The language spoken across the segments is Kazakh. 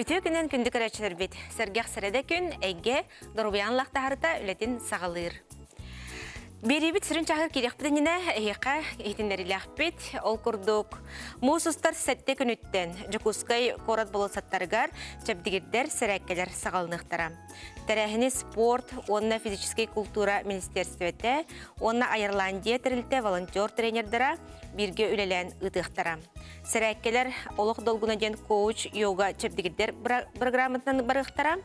Ütü günden kündük araçlar bit. Sergah sırada gün ege Dorubyanlaqta harita ületin sağalır. Beribit sürün çağır kirek yine eyqa eğitimleriyle bit ol kurduk. Musustar sette günütten Jukuskay korat bolosattargar çabdigirder serekkeler sağalnıqtara. Terehini sport, onna fizической культура министерствете, onna Айрландия тирилте волонтер тренердара бирге үлелен ытыктара. Сереккелер олық долгунаден коуч йога чепдигидер программатынан барықтара.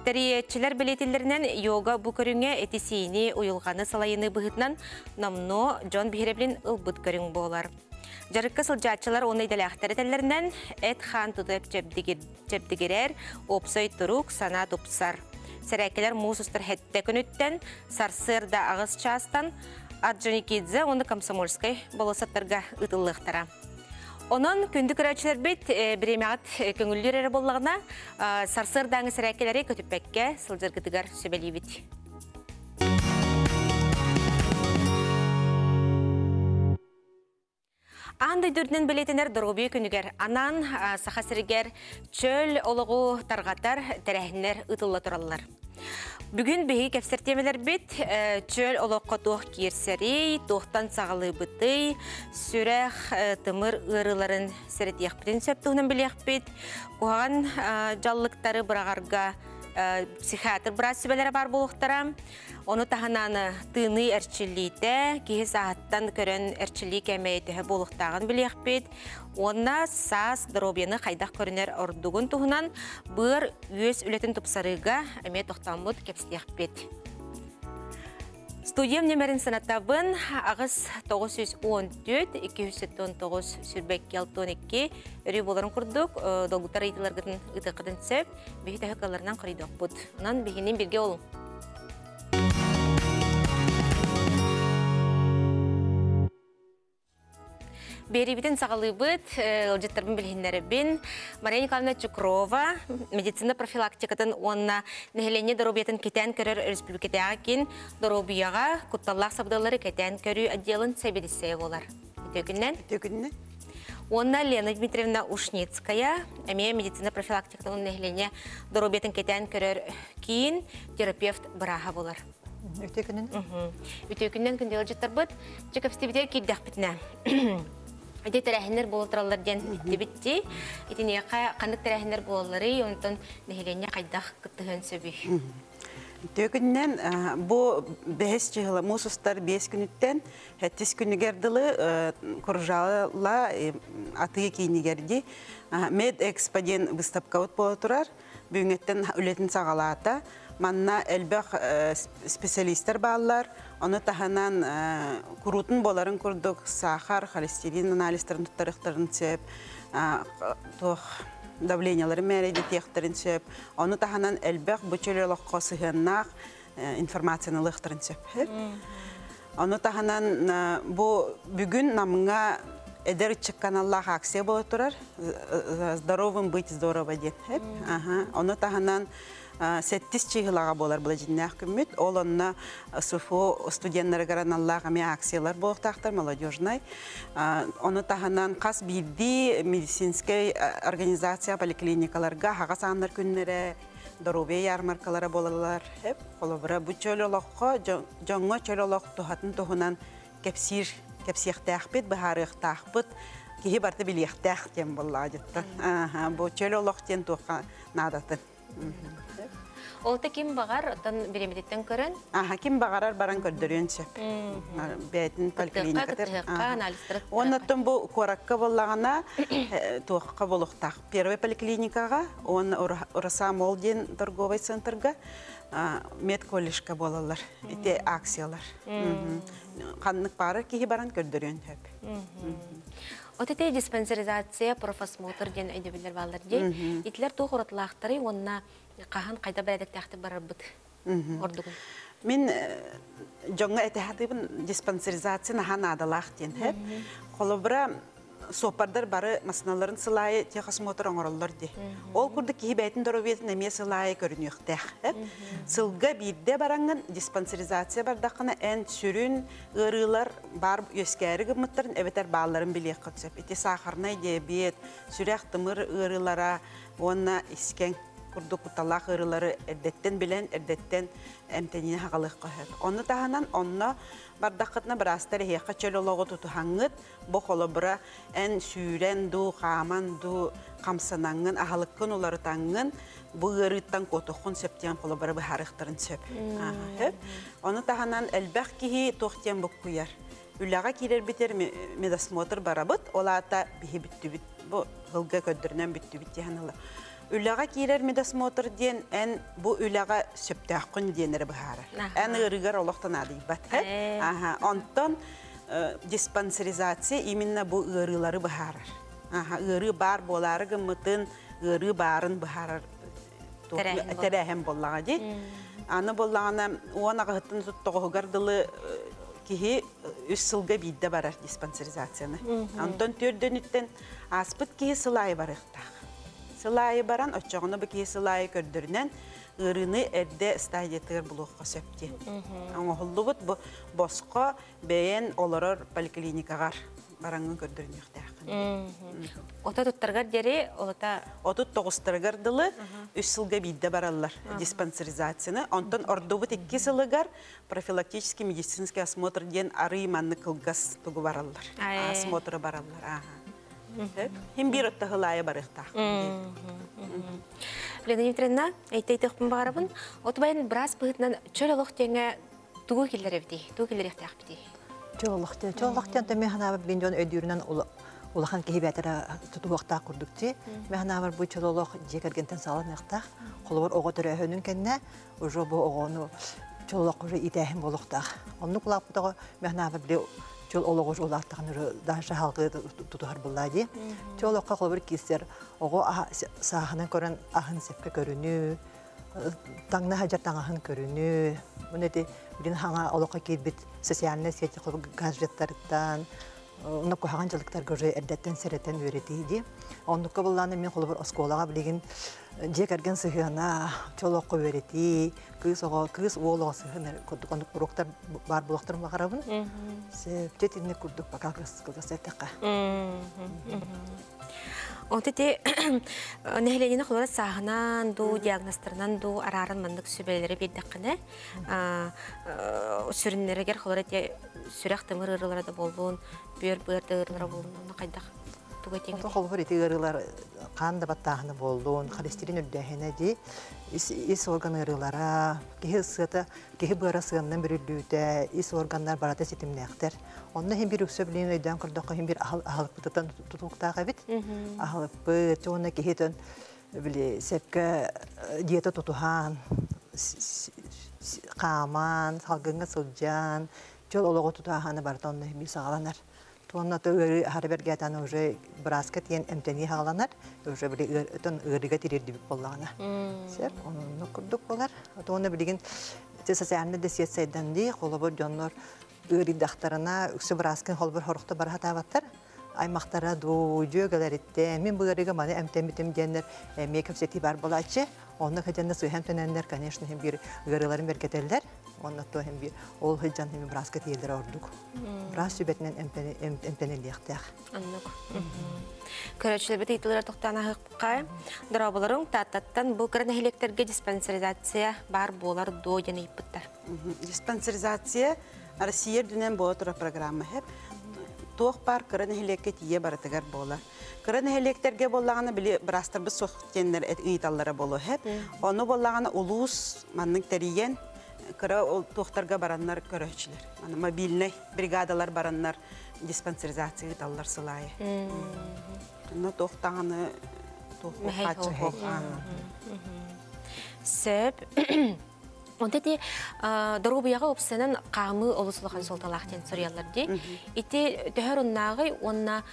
Тәриетчілер билетиллерінен йога букөріңе этисейini уйылғаны салайыны бұғытнан намно Джон Бихереблин ылбыт көрің болар. Жарыққа сылжатчылар оны иделяқтары тәлерінен әт хан тұтып чепдигерер, опсой тұрук сана тұпсар. Сереккелер мусустар хетте күніттен, сарсырда ағыз частан, Аджоникидзе, оны комсомольскай болосаттарға ұтылықтара. Onun kündük öğrenciler bit biremeğat köngüllüleri bollağına sarsırdanı serəkkeleri kötüpəkkə sılcırgıdıgar söbeli bit. Андай дүрдінен білетінер дұрғыбүй күнігер. Анан сақасыргер чөл олығы тарғатар тәрәхінлер ұтылы тұралылар. Бүгін бейі кәпсертемелер бет чөл олыққа тоқ керсері, тоқтан сағалы бұты, сүрәқ тымыр ғырыларын сәрет еқпетін сөптіғынан білек бет. Оған жаллықтары бірағарға психиатр біраз сөбелері бар болуқтара. Оны тағананы тыны әрчілейті, кейі сағаттан көрін әрчілей кәмейті болуқтағын білек бет. Онна сас дробияны қайдақ көрінер ордуғын тұғынан бұр өз үлетін тұпсарыға әме тоқтамыд кәпстек бет. Студиям немерін санаттабын ағыз 914-219 сүрбәк келтон 2 өрі боларын құрдық. Долгутар айтыларғын ұтықыдын сөп, бейті әкаларынан құридық бұд. Онан бейінен бірге олың. Берибитин сағалы бұд, ұлжеттарбын білгендері бін. Мария Николаевна Чукрова, медицина профилактикатын онына нәхелене дұробиятын кетен көрір республикетеға кен дұробияға құтталлақ сабдалары кетен көрі отделын сәбеліссе олар. Өтегіннен? Онына Лена Дмитриевна Ушницкая, әме медицина профилактикатын нәхелене дұробиятын кетен көрір кейін терапевт бұраға болар. Өтегіннен күнде ұлжеттар бұд, чекапстебетер кейдіқ бітіне. Эти терәһеннәр булып ден битти. Итине кандык терәһеннәр буллары, онтон нәһиленә кайдах кыттыгын сөби. Төгүннән бу бәһис җыгыла мусустар 5 күнүттән 7 күнүгәрдиле куржала атыгы кинигәрди. Мед эксподен выставка ут була турар. Бүгүннән үлетен сагалата. Манна элбәх специалисттар баллар. Оны таханан курутун боларын курдук, сахар, холестерин анализтерин туттарыктарын сөп, давлениялары мәрейді тектарын сөп. Оны таханан әлбәқ бүчелелік қосығыннақ информацияны лықтарын сөп. Оны таханан бүгін намыңа әдер чыққан Аллах акция болы тұрар. Здоровым быть здорово ден. Оны таханан сеттис чиғылаға болар бұл жиннақ күммет. Ол онына СУФО студенттері ғаран Аллаға ме акциялар болықтақтар, молодежнай. Оны тағынан қас бейді медицинскай организация поликлиникаларға хаға сағандар күннері, дорубе ярмаркалары болалар. Қолыбыра бұл чөл олыққа, жоңға чөл олық тұхатын тұхынан кепсияқтақ бет, бұхарықтақ бет, кейі барты білияқтақ тем болла жеттін. Бұл чөл олықтен тұқа надатын. Олта ким бағар, оттан беремедеттен көрін? Ким бағарар баран көрдірен сөп. Бәйтін поликлиникатыр. Оннаттан бұл қораққа болағына тоққа болуқтақ. Первый поликлиникаға, он ұраса молден торговый центрға медколлежка болалар. Ете акциялар. Қаннық бары кейі баран көрдірен сөп. Отете диспансеризация, профосмотр ден әйдебілер балар дей. Итлер тоқ ұрытылақтары онына қаған қайда бәрәдік тәқті барар бұд ордығын? Мен жоңға әтәхатыбын диспансеризация нахан адалақ ден. Қолы бұра сопардар бары масыналарын сылайы техосмотр оңороллар ди. Ол курдук кихибәйтин доробиятин эме сылайы көрүнүктәх. Сылга бирде баранган диспансеризация бардакына эн сүрүн ырылар бар өскәри гымыттарын эбетер бааларын билек кытсып. Ити сахарный диабет, сүрәк тымыр ырылара, онна искен курдук куталак ырылары эрдеттен билен эрдеттен эмтенine хагалык кахат. Оны таханан онна бардакытна брастар хеқа чөлөлөгө тутухаңыт бу холобра эн сүрен ду каман ду камсанаңын ахалыккын улары таңын бу ырыттан котохун септен холобра бахарыктарын сөп. Оны таханан элбек кихи тохтен букуяр. Үлага кирер битер медосмотр барабыт, олата бихи биттүбит бу гылга көддөрнөн биттүбит дияныла. Үлага кирер медосмотр ден эн бу үлага сөптәккүн денер бахары. Эн ырыгар олоқтан адыйбат. Онтон диспансеризация именно бу ырылары бахарар. Ыры бар болары гымытын ыры барын бахарар. Терәһем боллага ди. Аны боллагана уанага хыттын туттогугар дылы кихи 3 сылга бидде барар диспансеризацияны. Онтон төрдөнүттен аспыт кихи сылай барыктак. Сылайы баран, очоғыны бүкей сылайы көрдірінен ұрыны әрде стадиятығыр бұлуққа сөпті. Оңғылды бұд бұл босқа бәйен оларыр поликлиникағар бараңын көрдірін өқтәқін. Ота тұттарғар дәрі, олата... Оты тоғыстырғар дылы 3 сылға бейді баралар диспансеризацияны. Онтан орды бұд 2 сылығар профилактический медицинский осмотр ден ары иманны қылғас тұғы баралар. Осмотры баралар. Хим бир оттахылайы барықтақ. Лена Евтренна, әйтті-әйтіқпін бағарабын. Отбайын біраз бұғытынан чөл олық теңе туғы келдер әбді, туғы келдер әқтіғ біді. Чөл олық теңе механабы бенден өйдерінен улахан кейбәтірі тұтуғақтақ күрдікті. Механабы бұл чөл олық жекергентен салын әқтіғ. Қолуыр оғы түрі өйінің кәнне, ұжы бұл оғыны чөл олық ұжы итәхім болуқтақ. Оны құлақ бұтығы механабы біле чөл олығы жолартығын даже халқы тұтығар бұллады. Чөл олыққа қолбір кестер, оғы сағынан көрін ағын сепке көріні, таңна хажартан ағын көріні. Оны де білін хаңа олыққа келбет социальный сети қолбір газжеттарыттан, оны көйған жылықтар көрі әрдеттен сәреттен өретейді. Оны көбілланы мен қолбір осколаға білеген жек әрген сығына чөл оқы өреті, кыз олығы сығына көрдік, ұруқтар бар бұлықтар мағарабын. Сөптетіне көрдік бақалғыз әттіққа. Онтеті нәхіленені қолары сағынан ду, диагностарынан ду, арарын мандық сөбелері бейдіққіне. Сүрінлерігер қолары сүрек тымыр ұрылары да болуын, бөр-бөрді ұрылары болуын, оны қайдақ? Қолбыр еті ұрылар қанды баттағыны болуын, холестерин үрдәхіне де, ис орган ұрылара, кехі бұғара сығаннан бір үлдүйді, ис органдар барата сетімнәқтер. Онына хем бір үксі білейін өйден күрдіққа хем бір ахалық бұтыдан тұтуқтаға біт. Ахалық бұт, оны кехетін сәпкі диета тұтуған, қаман, салғынға сылжан, жол олығы тұтуағаны барда онына хем бір сағаланар. Онна то харбергетан уже браскет ен эмтени халанар, уже били тон ырыга тирерди боллагана. Сер, оны курдук болар. Оны билген социальный десет сайдан ди, холобор жоннор ыры дахтарына үксү браскен холбор хорукта бар хатабаттар. Аймактара ду жөгөлөритте, мен бу ырыга маны эмтемитим дендер, мекеп сети бар болачы. Оны хәҗәнне сыйһәм төнәннәр, конечно, һәм бир ырыларын бергәтәләр. Онна то һәм бир ол хәҗән һәм брасket елдер ордук. Брас сүбәтнән эмпенеликтәх. Аннык. Көрәчләр бит итүләр токтана хакка. Дорабыларың таттан бу кырнәһлектерге диспансеризация бар болар до яны иппәттә. Диспансеризация Россия дүнән бу тора программа һәп. Тоқ бар кырнәһлеккә тие баратыгар бола. Кырнәһлектерге боллаганы биле брастар бу сохтеннәр италлары болу һәп. Оны боллаганы улус манның тәриен кыра тоқтарга бараннар көрәчләр. Аны мобильный бригадалар бараннар диспансеризация италлар сылай. Аны тоқтаны тоқпачы. Сөп Онтети дорубияга опсенен камы олусулган солталактен сориялар ди. Ити төһөр уннагы онна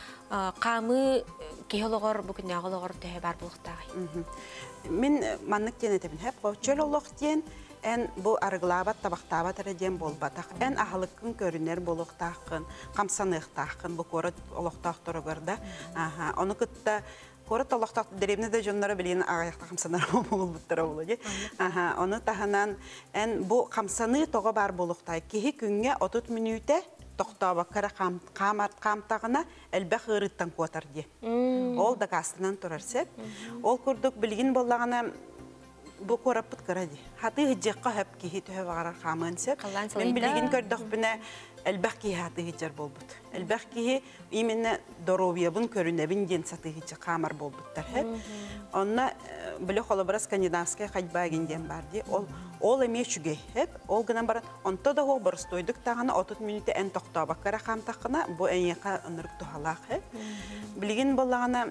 камы кеологор бүгүнагылогор төһө бар булуктагы. Мен маннык тен этебин хеп чөл олоктен эн бу арыглабат табактабат эреден болбатак. Эн ахылыккын көрүнер болуктакын, камсаныктакын бу корот олоктакторугарда. Аха, оны кытта корот олоктак деревнеде жоннора билин аякта камсанар болуптара болду. Аха, оны таханан эн бу камсаны тога бар болуктай. Кихи күнгө 30 минуте тоқтабаккара камтагына элбэх ырыттан куатар ди. Ол да кастынан турар сеп. Ол курдук билгин боллагана бу кораппыт каради. Хаты хыжжакка хөп кихи төһө багарар камын сеп. Мен билгин көрдөх бине элбэх кихи хаты хыжжар болбут. Элбэх кихи именно здоровьябын көрүнебин ден саты хыжжа камар болбуттар хеп. Онна биле холобрас скандинавская ходьба генден барди. Ол эме чүгей хеп. Ол гынан баран онто да хол борстойдук тагына 30 минуте эн токтабаккара камтакына бу эңека ынырык тухалак хеп. Билгин боллагана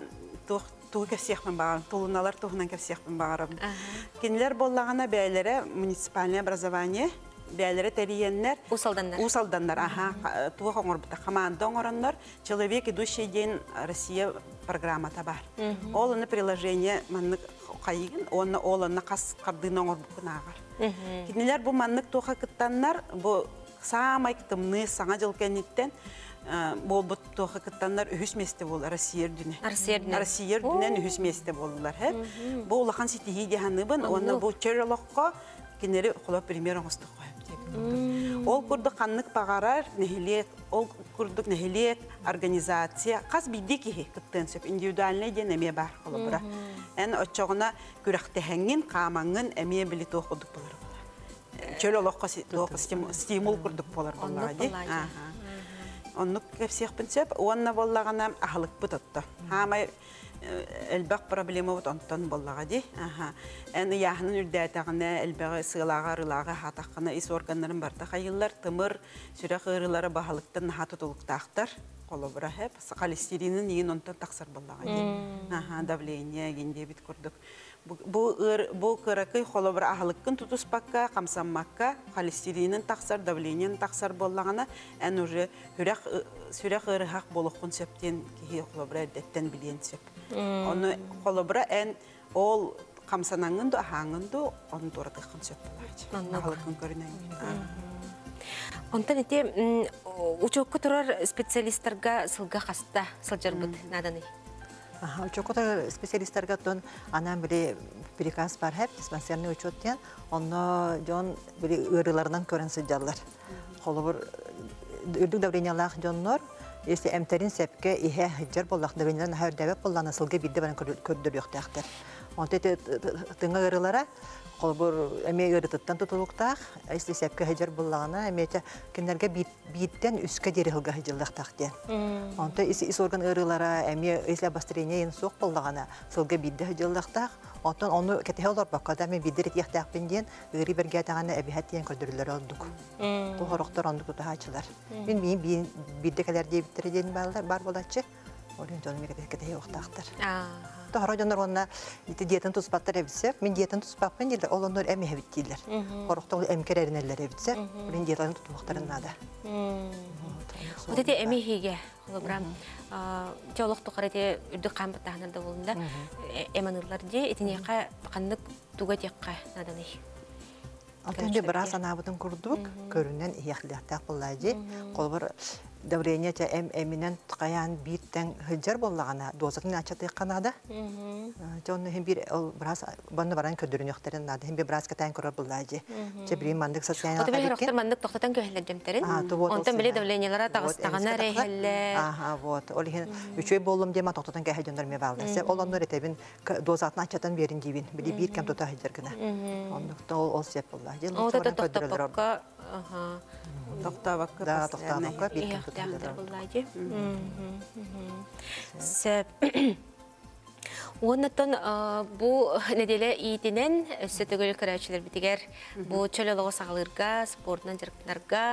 туғы кәпсияқпен бағарым, тұлыналар тұғынан кәпсияқпен бағарым. Кенілер болағана бәйлері муниципальное образование, бәйлері тәрейенлер. Усалдандар, туғы қоңыр бұта. Команда оңыранлар, человек, идущий день Россия программата бар. Ол оны приложение маннық қайығын, ол оны қас қардын оңыр бұқын ағар. Кенілер бұл маннық туға кіттанлар, бұл самай кітімні саңа жыл кәнеттен, бол бут тоха кыттаннар үһүс месте бол Россия дүне. Россия дүнен үһүс месте болдулар. Бу улахан ситиги диханыбын, оны бу чөрлөккө кинери холоп пример оңостук коюп. Ол курдук каннык багарар, нехилек, ол курдук нехилек организация, кас бидики кыттын сөп индивидуальный ден эме бар холобура. Эн очогуна күрәктехеңин, камаңын эме били тохудук болар. Чөрлөккө стимул курдук болар боллади. Оннук кепсиякпын сөп, онна боллагана ахылык бұтытты. Хамай элбақ проблема бұт онтан боллага ди. Әні яхынын үрдәтағына элбәғі сығылаға, рылаға, хатаққына ис органларын барда қайылар, тымыр, сүрек ырылары бағалықтан хаты толықтақтар. Қолы бұра хеп, холестеринін ең онтан тақсар боллага ди. Давление, генде бит күрдік. Бұл кыракы қолы бір ахылыққын тұтыспаққа, қамсаммаққа, холестеринін тақсар, давлениен тақсар боллағына, ән уже сүрек ырығақ болуқын сөптен кейі қолы бір әрдеттен білген сөп. Оны қолы бір ән ол қамсанаңынды, ағаңынды, оны торатықын сөп болайды. Ахылыққын көрінен. Онтан әте, учоққы тұрар специалисттарға сылға қаста сылжар бұд наданы? Учоққы специалисттарға тон анан біле приказ бар әп, диспансерный учет ден, оны жон біле ұрыларынан көрін сылжарлар. Қолы бір үрдік давлениялақ жоннор, если әмтерін сәпке ихе хыджар боллақ давленияларын хәрдәбек болланы сылға бидді бәрін көрдір өқтәқтір. Онты тыңға ұрылара, Қол бұр әме ұрытыттан тұтылықтақ, әсті сәпкі хыжар болағына, әметі кендерге биттен үскі дері ғылға хыжылдақтақ ден. Онты ис орган ұрылара әме өсілі бастырение ең соқ болағына сылға бидді хыжылдақтақ, онтан оны кәтіғе олар баққада әме биддер етияқтақ бенден үрі бірге атағаны әбіхәт дейін көрдірілер олдық. Бұл ғырықтар ондық ұтыға ачылар. Мен бидді кәлер дейбіттері дейін бар болатшы, олен жоны мекеті кәтіғе оқтақтар. Тоғыра жондар онына диетаны тұспаттар әбітсе, мен диетаны тұспақпен елдер, ол ондар әме әбіттейлер. Қорықта ол әмкер әрінәлер әбітсе, олен диетаны тұтуқтарын нада. Өтеде әме хеге, олыбырам, теолог тұқарете үрді қамбаттағынарда болында, әманылар де, етінеқа қаннық туға текқа наданы. Алтынды біраз анабыдың күрдік, көріненияқлияқтақ болайды. Қолбыр давление әмінен тұқаян бейттен хыджар болағына дозатын ачаты қанады. Жоны хем бір баны баран көдірін өқтерін нады. Хем бір біраз кәтән көрі болайды. Жебірейін мандық социалға бәккен. Оты бәлі рөқтер мандық тоқтатан көхілер жемтерін. Онтан біле давлениялара тағыстағына рейхелі. Ол хен үшөй болым дема тоқтатан көхі жондар ме балды. Ол ондар етебін дозатын ачатын берін дейбін. Білі бір кәм тота хыджар күні. Ондықта ол сеп болады. Оты тоқтапаққа. Тоқтабаққа Ияқтақтар болады. Сәп. Оннаттан бұл неделе иетінен өсі төгілі көрәчілер бітігер. Бұл чөлеліғі сағылырға, спортынан жарықтыларға,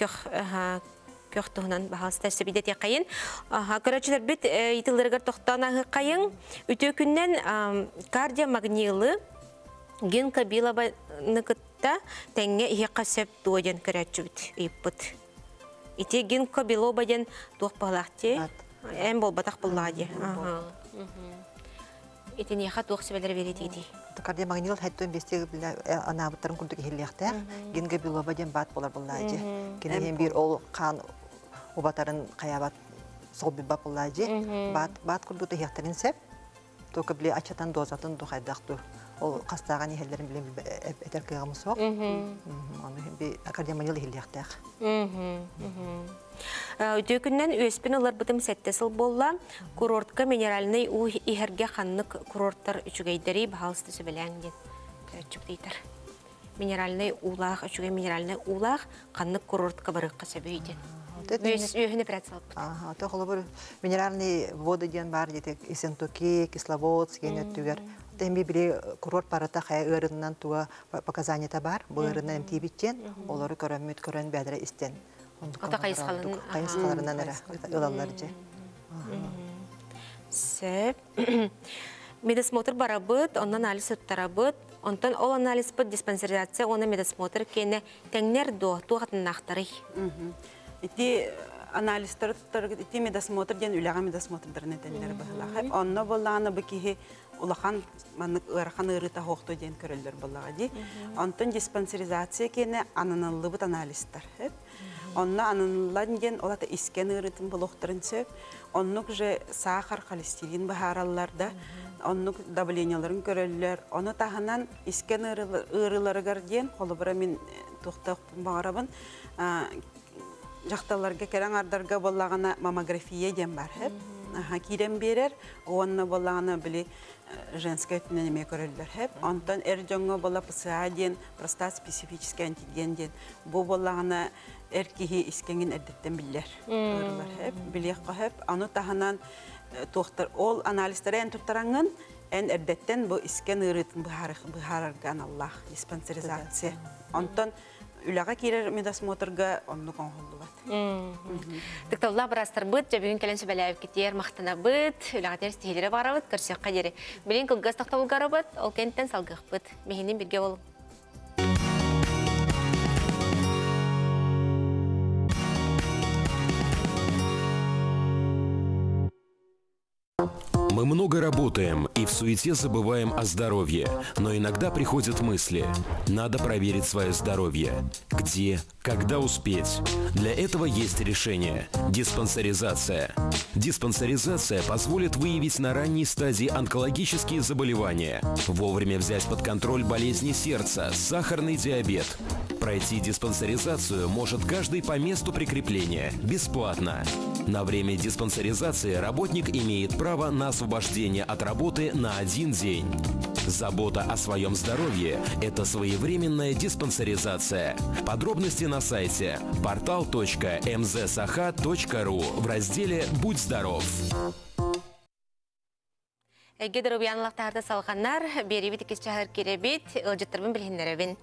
көк тұғынан бағалысты өсі бейдет еқайын. Көрәчілер біт етілдергер тоқтан ағы қайын. Үті күннен кардиомагнилы ген кабилабаны кытта тәңге иеқа сөп дуаден көрәтші бүт үйіппіт. Ите ген кабилабаден туқ бағлақты, әм бол батақ бұлладе. Итинеха туох себелер беретиди. Кардиомагнил хаттон бестеги анабыттарын күрдүк хиллиякта. Генге билоба ден бат болар буллажы. Кенеген бир ол кан убатарын каябат сол бир бат буллажы. Бат күрдүк хияктарын сеп. Только биле ачатан дозатын духайдакту. Ол кастаган ихелерин биле этеркегамыз сок. Аны би кардиомагнил хиллиякта. Өтөкүннән өспен алар бытым сәттесел болла, курортка минеральный у ихерге ханнык курорттар үчүгәйдәри баһалысты сөбеләңден. Төчүк дейтер. Минеральный улах, үчүгәй минеральный улах ханнык курортка барыкка сөбөйден. Өһүнө працалып. Ага, то холобор минеральный вода ден бар дитек Ессентуки, Кисловодск генеттүгәр. Темби бире курорт парата хай ырыннан туга показания бар. Бу ырыннан тибиттен, олары көрөмөт көрөн бәдре истен. Ата кайыскаларынан эре ылалларжы. Сеп. Медосмотр барабыт, ондан анализ тарабыт, онтан ол анализ бит диспансеризация, оны медосмотр кене теңнер до тугатнахтары. Ити анализтер ити медосмотр ден үләгә медосмотрдыр нәтәләр баһалар. Онны булланы бикеһи улахан маннык ырхан ырыта хокто ден көрөллөр буллага ди. Онтан диспансеризация кене ананыллы бит анализтер. Онна ананыллан ден олата искен ырытын булуктырын сөп. Оннук же сахар, холестерин баһаралларда, оннук давленияларын көрөллөр. Оны таханан искен ырыларыгар ден холобра мен тохтак багарабын. Жакталарга керен ардарга боллагана маммография ден бар хеп. Кирен берер, онна боллагана били женская неме көрөллөр хеп. Онтан эржонго болла ПСА ден, простат специфический антиген ден. Бу боллагана эркихи искенген эрдеттен биллер. Ырылар хеп, билек хеп. Аны таханан тохтар ол анализтары эн туттарангын, эн эрдеттен бу искен ырытын быхарарган Аллах диспансеризация. Онтан үләгә кирер медосмотрга онны конхолдулат. Тикталла барастар бит, жабыгын келен сөбәләп китер, мактана бит, үләгә терс тилере барабыт, кырсыкка дере. Билен кылгас тактабыл гарабыт, ол кенттен салгык бит. Мехинен бирге бол. Мы много работаем и в суете забываем о здоровье, но иногда приходят мысли. Надо проверить свое здоровье. Где, когда успеть? Для этого есть решение – диспансеризация. Диспансеризация позволит выявить на ранней стадии онкологические заболевания, вовремя взять под контроль болезни сердца, сахарный диабет. Пройти диспансеризацию может каждый по месту прикрепления, бесплатно. На время диспансеризации работник имеет право на освобождение от работы на 1 день. Забота о своем здоровье – это своевременная диспансеризация. Подробности на сайте portal.mzsaha.ru в разделе «Будь здоров». Гидробиянлыктарды салганнар, берибит икечәһәр керебит, ылҗыттырбын билһеннәребин.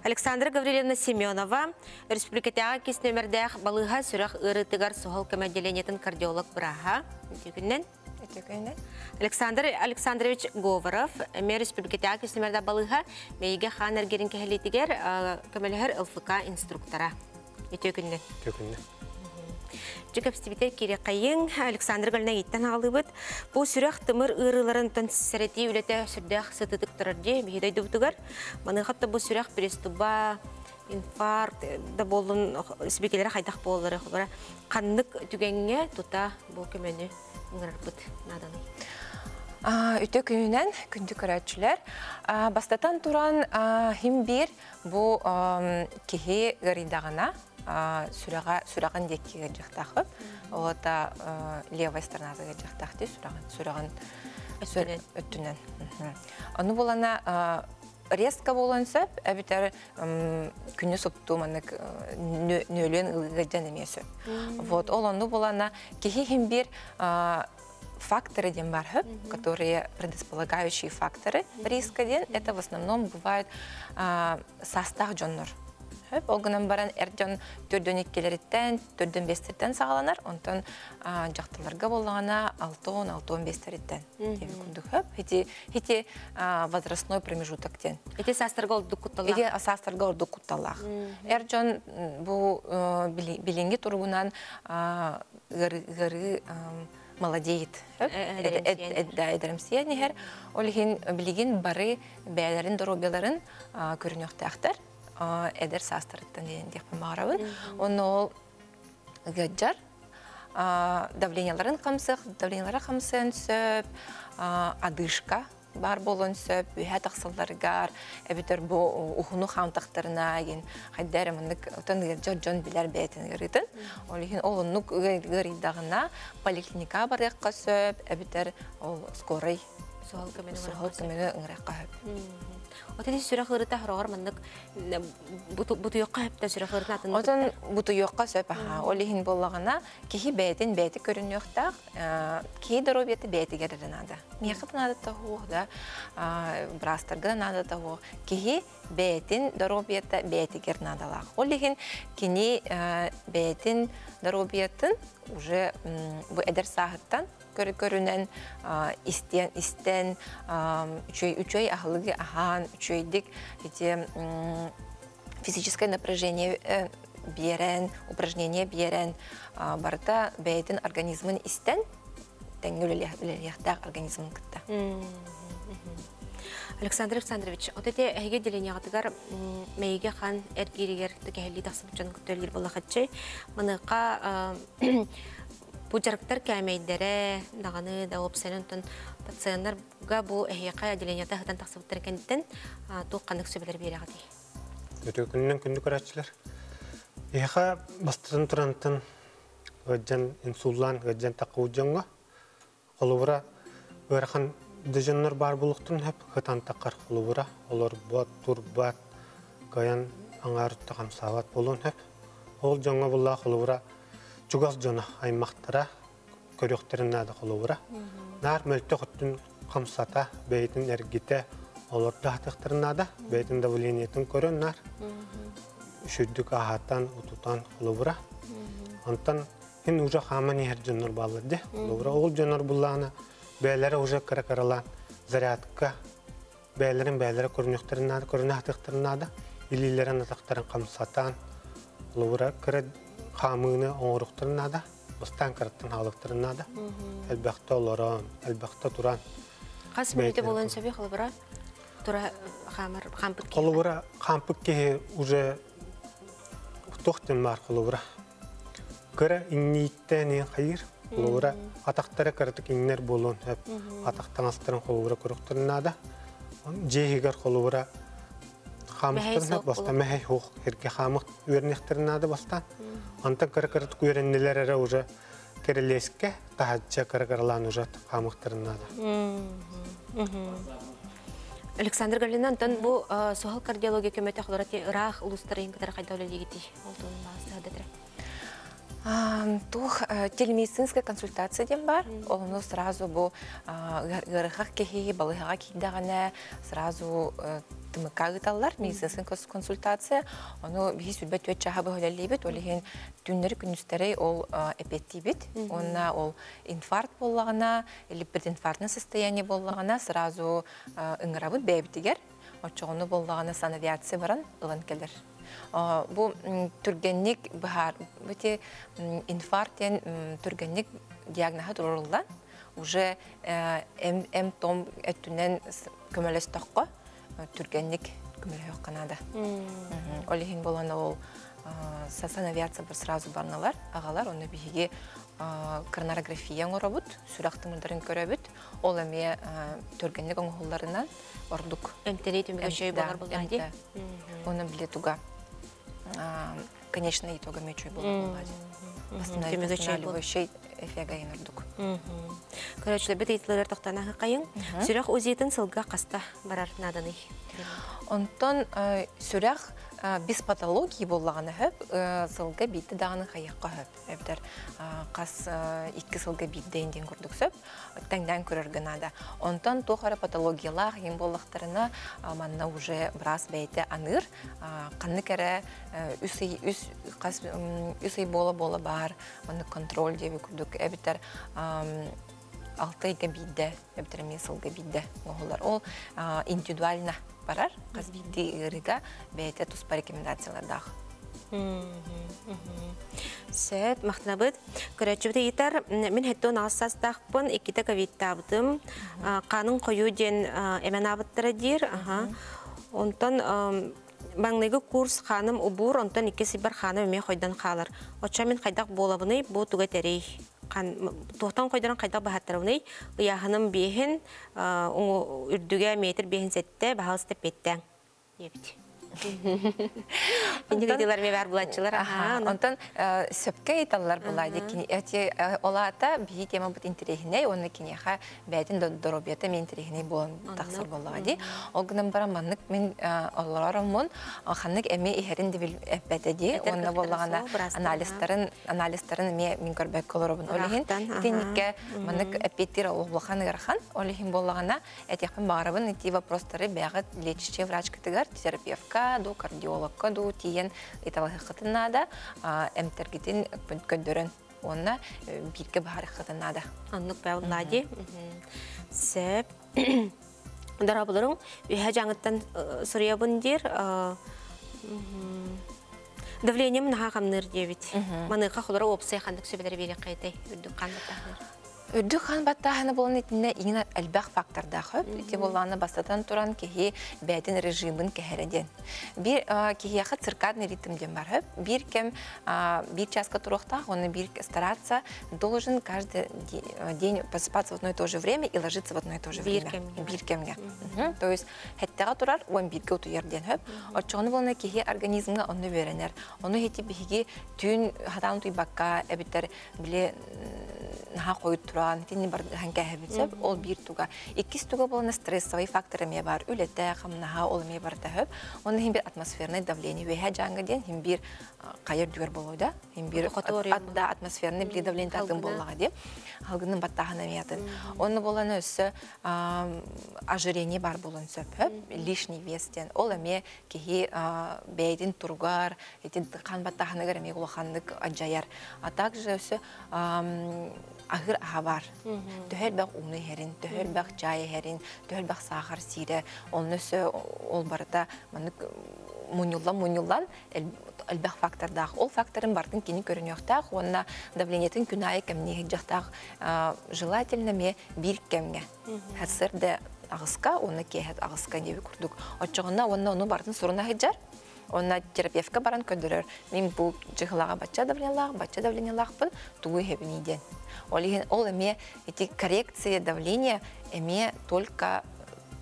Александра Гавриловна Семенова, республикатага кис номердәх балыга сүрәх ырытыгар сухал комәдәлениятен кардиолог браха. Тегеннән. Александр Александрович Говоров, мер республикатага кис номердә балыга мейге ханер герин кәһлитигәр комәләһәр ЛФК инструктора. Тегеннән. Жекапстибитер кире кайын Александр Галина иттен алыбыт. Бу сүрәх тымыр ырыларын тансәрети үләтә сүрдәх сытытык торырды. Бихидай дубтугар. Маны хатта бу сүрәх пристуба, инфаркт да болын сибекеләре хайдак боллары хәбәр. Каннык түгәнгә тута бу көмәне ыңгырбыт наданы. Үтө күнүнөн күндү көрөчүлөр. Бастатан туран хим бир бу кихи гыридагына сүраган деккеге жактахып, ота левой сторонага жактахты сүраган өттүнөн. Аны болана резко болонсап, әбитер күнү супту манык нөлөн ылгыдан эмесе. Вот ол аны болана кихи хим бир факторы ден бар, которые предрасполагающие факторы риска ден, это в основном бывают состав джоннор. Олгынан баран эрден төрдөн иккелереттен, төрдөн бестерден сағаланар, онтан жақтыларға болғана 6-15-тереттен. Хити возрастной промежутоктен. Эти састырға олдық құтталақ? Эти састырға олдық құтталақ. Эрден бұл билинги тургунан гыры молодеет. Эдеремсия. Эдеремсия. Олихин билигин бары бәләрен доробеларын көрінөқтәқтер. Эдер састырыттан дейін мағарабын. Оны ол ғаджар давленияларын қамсын сөп, адышқа бар болын сөп, үйә тақсылдарғар, әбітер бұл ұхыну қамтақтарына еген қайдары мұндық ұтын ғаджар жон білер бәйтін ғырытын. Ол ұнық ғыридағына поликлиника барыққа сөп, әбітер ол скорый Суал көмені көмені ұңыраққа хөп. Отын сүрі қырыта құрағар мұндық бұты yoqqa хөпті сүрі қырытын атын. Отын бұты yoqqa сөп, олығын болағына кейі бәйтін бәйті көрін yoqtaq, кейі дұробеті бәйті керірін ады. Меқытын ады тағуқ да, бірастырғын ады тағуқ. Кейі бәйтін дұробеті бәйті керін адалақ. Олығын кені бәйтін дұробетін уже бұл әдір сағыттан көрінен истен, үчөй ахылығы ахан, үчөйдік физическое напряжение берен, упражнение берен, барда бәйдің организмын истен, тәңгіліліяқтақ организмын күтті. Александр Александрович, отете әйге деленияғатығар мәйге қан әргерігер түкәхелі тақсып жан күттөлгер болы қатшай. Мұныққа бұл жарықтар кәмейдері, дағаны да опсайын ұнтын пациенларға бұл әйеқа деленияғата ғытан тақсыбыттар кәнттен тоққандық сөбелер бере ғады. Өте күннен күнді көрәтшілер. Әйеқа бастырын тұрантын ғаджан инсуллан, ғаджан тақы ұджанға қолуыра өріқан деженнер бар болуқтың әп ғытан тақар қолуыра. Олар бат, турбат, ғаян аңарытты қамсават болуын әп. Ол жаңға бұлла қолуыра Чугас жона аймақтара көріқтерін нады қолуыра. Нар мөлті құттың қамсата, бәйтін әргеті оларды атықтырын нады, бәйтін давлениетін көрін нар. Үшүддік ағаттан, ұтутан қолуыра. Антан, хин ұжа қаман ер жонар балырды. Ол жонар бұллағына бәйлері ұжа қарақаралан зарядқа бәйлері көрінектерін нады, көрін атықтырын нады. Илилерін атақтарын қамсатан, қолуыра кірі Қамыны оңырықтырын ада, бұстан қырттың халықтырын ада. Әлбәқті оларан, әлбәқті тұран. Қас мүлді болын сөбе қолыбыра? Тұра қампыт кейі? Қолыбыра қампыт кейі ұжы тоқтен бар қолыбыра. Кірі инниеттен ең қайыр. Қолыбыра атақтары қырттық иннер болуын әп атақтан астырын қолыбыра көріқтірін ада. Жейгер қолыбыра қамықтырын әп баста мәхей хоқ ерге қамық өрнектерін ада бастан. Антан кыры-кыры көріннелер әрі ұжы керелеске, тағатча кыры-кырылан ұжы қамықтырын ада. Александр Галина, антон бұл соғал кардиология көмөті қылыраты ұрақ ұлыстары ең қайда өлі егеті олтуын бағысты ғададыры? Тух телемедицинская консультация дем бар. Олну сразу бу гырыхак кехи балыхага кийдагана сразу тымыкка гыталлар медицинская консультация. Ону бихи сүрбет өт чаха бөхөлелейбит. Олихин түннері күнүстері ол эпеттибит. Онна ол инфаркт боллагана, или прединфарктное состояние боллагана сразу ыңырабыт бәйбитигер. Очоғыны боллагана санавиация баран ылан келер. Бұл түргенник бұхар, бұте инфарктен түргенник диагнозы тұрылдан, уже том әттінен көмелес тоққа түргенник көмеле өққанады. Олихин боланы ол сасан авиация бір сразу барналар, ағалар, оны бігеге коронарография ғырабыд, сүрақтың мұлдарын көрәбід, ол әме түргенник оңғыларынан ордық. Әмтелей түмігі шөй бағар бұл әйде? Оны біле тұға. Конечно, итогами чой было восстанавливать шей эффега и нардук. Короче, бит итлер тохтана кайын. Сүрәх үзетен сылга каста барар наданы. Онтон сүрәх без патологии боллаганы хөп, сылга битте даганы хаякка хөп. Эбдер кас 2 сылга битте инден күрдүк сөп, таңдан көрөргөн ада. Онтон тохара патологиялар ем боллактарына манна уже брас бейте аныр, канны кере үсей бола бар, манны контроль деби күрдүк. Эбдер 6 битте, эбдер сылга битте. Ол индивидуально барар, қаз бейді ғырыға бәйті тұспа рекомендациялардағы. Сөп, мақтанабыд. Көрәтшібіті етер, мен хеттон ағыстастақпын, екеті ковидтабытым. Қанын қою ден әмен абыттыра дер. Онтан баңнығы курс қаным ұбур, онтан екесі бір қаным өме қойдан қалыр. Отша мен қайдақ болабыны, бұл түгі тәрей. Тоқтан қойдан қайдақ бағаттарабыны, ұяғыным бейін, үрдіге метр бейін сәтті, бағалысты петтен. Ебіт. Инде гыдылар мебар булатчылар. Онтон сөпкә италлар булайды. Эти олата би тема бут интерехне, оны кинеха бәдин доробията мен интерехне болон тахсыр булады. Огнам бараманнык мен олларымын ханнык эме ихерин дибил бәтеди. Онда булгана анализларын мен көрбәк колорбын олихин. Тинниккә маннык аппетир улхан гархан олихин булгана этехпен барабын ити вопростары бәгат лечащий врач категор терапевтка до кардиологка до тиен италахытынада эмтергитин көндөрөн онна бирке барахытынада аннык баулади сеп дарабылырың үһә жаңыттан сұрыябын дер давлением наха камныр дебит маныка холора опсай хандык сөбелер бере кайтай үрдүк кандыктагыр Үрдүк хан баттаханы болын етіне еңін әлбәқ факторда хөп. Ете боланы бастатан туран кеге бәдін режимын кәхереден. Bir кеге яқы циркадный ритмден бар хөп. Bir часка турухта, он bir стараться должен каждый день просыпаться в одно и то же время и ложиться в одно и то же время. Bir кемге. То есть, хәттіға турар, он birге ұту ерден хөп. Отчоғыны болына кеге организмға оны веренер. Оны хеті бігі түн хатан туйбаққа әбіттер біле наха қойып тұран, тені бар ханка хәбітсіп, ол бір туға. Иккіз туға болына стрессовый факторы ме бар, үлеті, қамнаха ол ме бар тәхіп. Оны хем бір атмосферный давление веха жаңғы ден, хем бір қайыр дүгер болуыда, хем бір атмосферный біле давление тағдың болуға де, халғының баттағына меятын. Оны боланы өсі ожирение бар болуын сөп, лишний вестен. Ол әме кеге бәйден тұрғар, қан баттағына ғыр әме ғылықандық аджаяр. А также өсі Ахыр ахабар. Төхел бақ уны херин, төхел бақ чайы херин, төхел бақ сахар сире. Олнысы ол барыта мунюллан әлбәқ фактордақ. Ол факторын бардың кені көрін yoқтақ, онына давлениетін күнайы кәміне жақтақ желательно ме бір кәмге. Хәсірді ағысқа, оны кейхет ағысқа неге күрдік. Отчығына оны бардың сұрына хеджар. Онна терапевтка баран көндөрөр. Мен бу жыгылага бача давлениялах бун тугу хебиниден. Ол эме эти коррекции давления эме только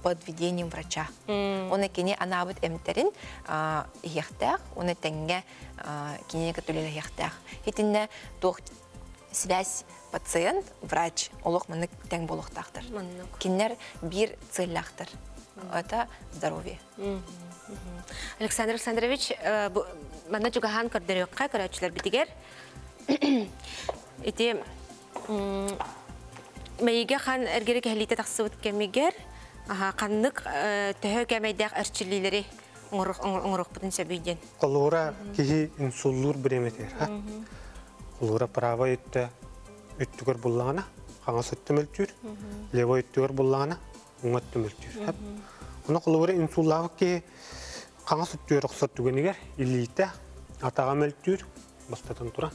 под ведением врача. Он кене анабыт эмтерин яхтах, он тенге кене катулеле яхтах. Хитинне тох связь пациент врач олох маны тең болохтактыр. Кинер бир целлахтыр. Это здоровье. Александр Александрович, мана жугахан көрдөрөккө көрөчүлөр битигер. Эти мейге хан эргерек хелите таксыбыт кемигер, каннык төһө кемейдек арчилилери оңорук бутун сөбүйден. Колура кихи инсуллур биреметер, Колура право өттө өттүгөр буллагана, каңа сөттөмөлтүр, лево өттүгөр буллагана, оңоттөмөлтүр. Оны колура инсуллавы ки қаңа сүттер ұқсат түгенігер, илейті, атаға мөлттір, бастатын тұран.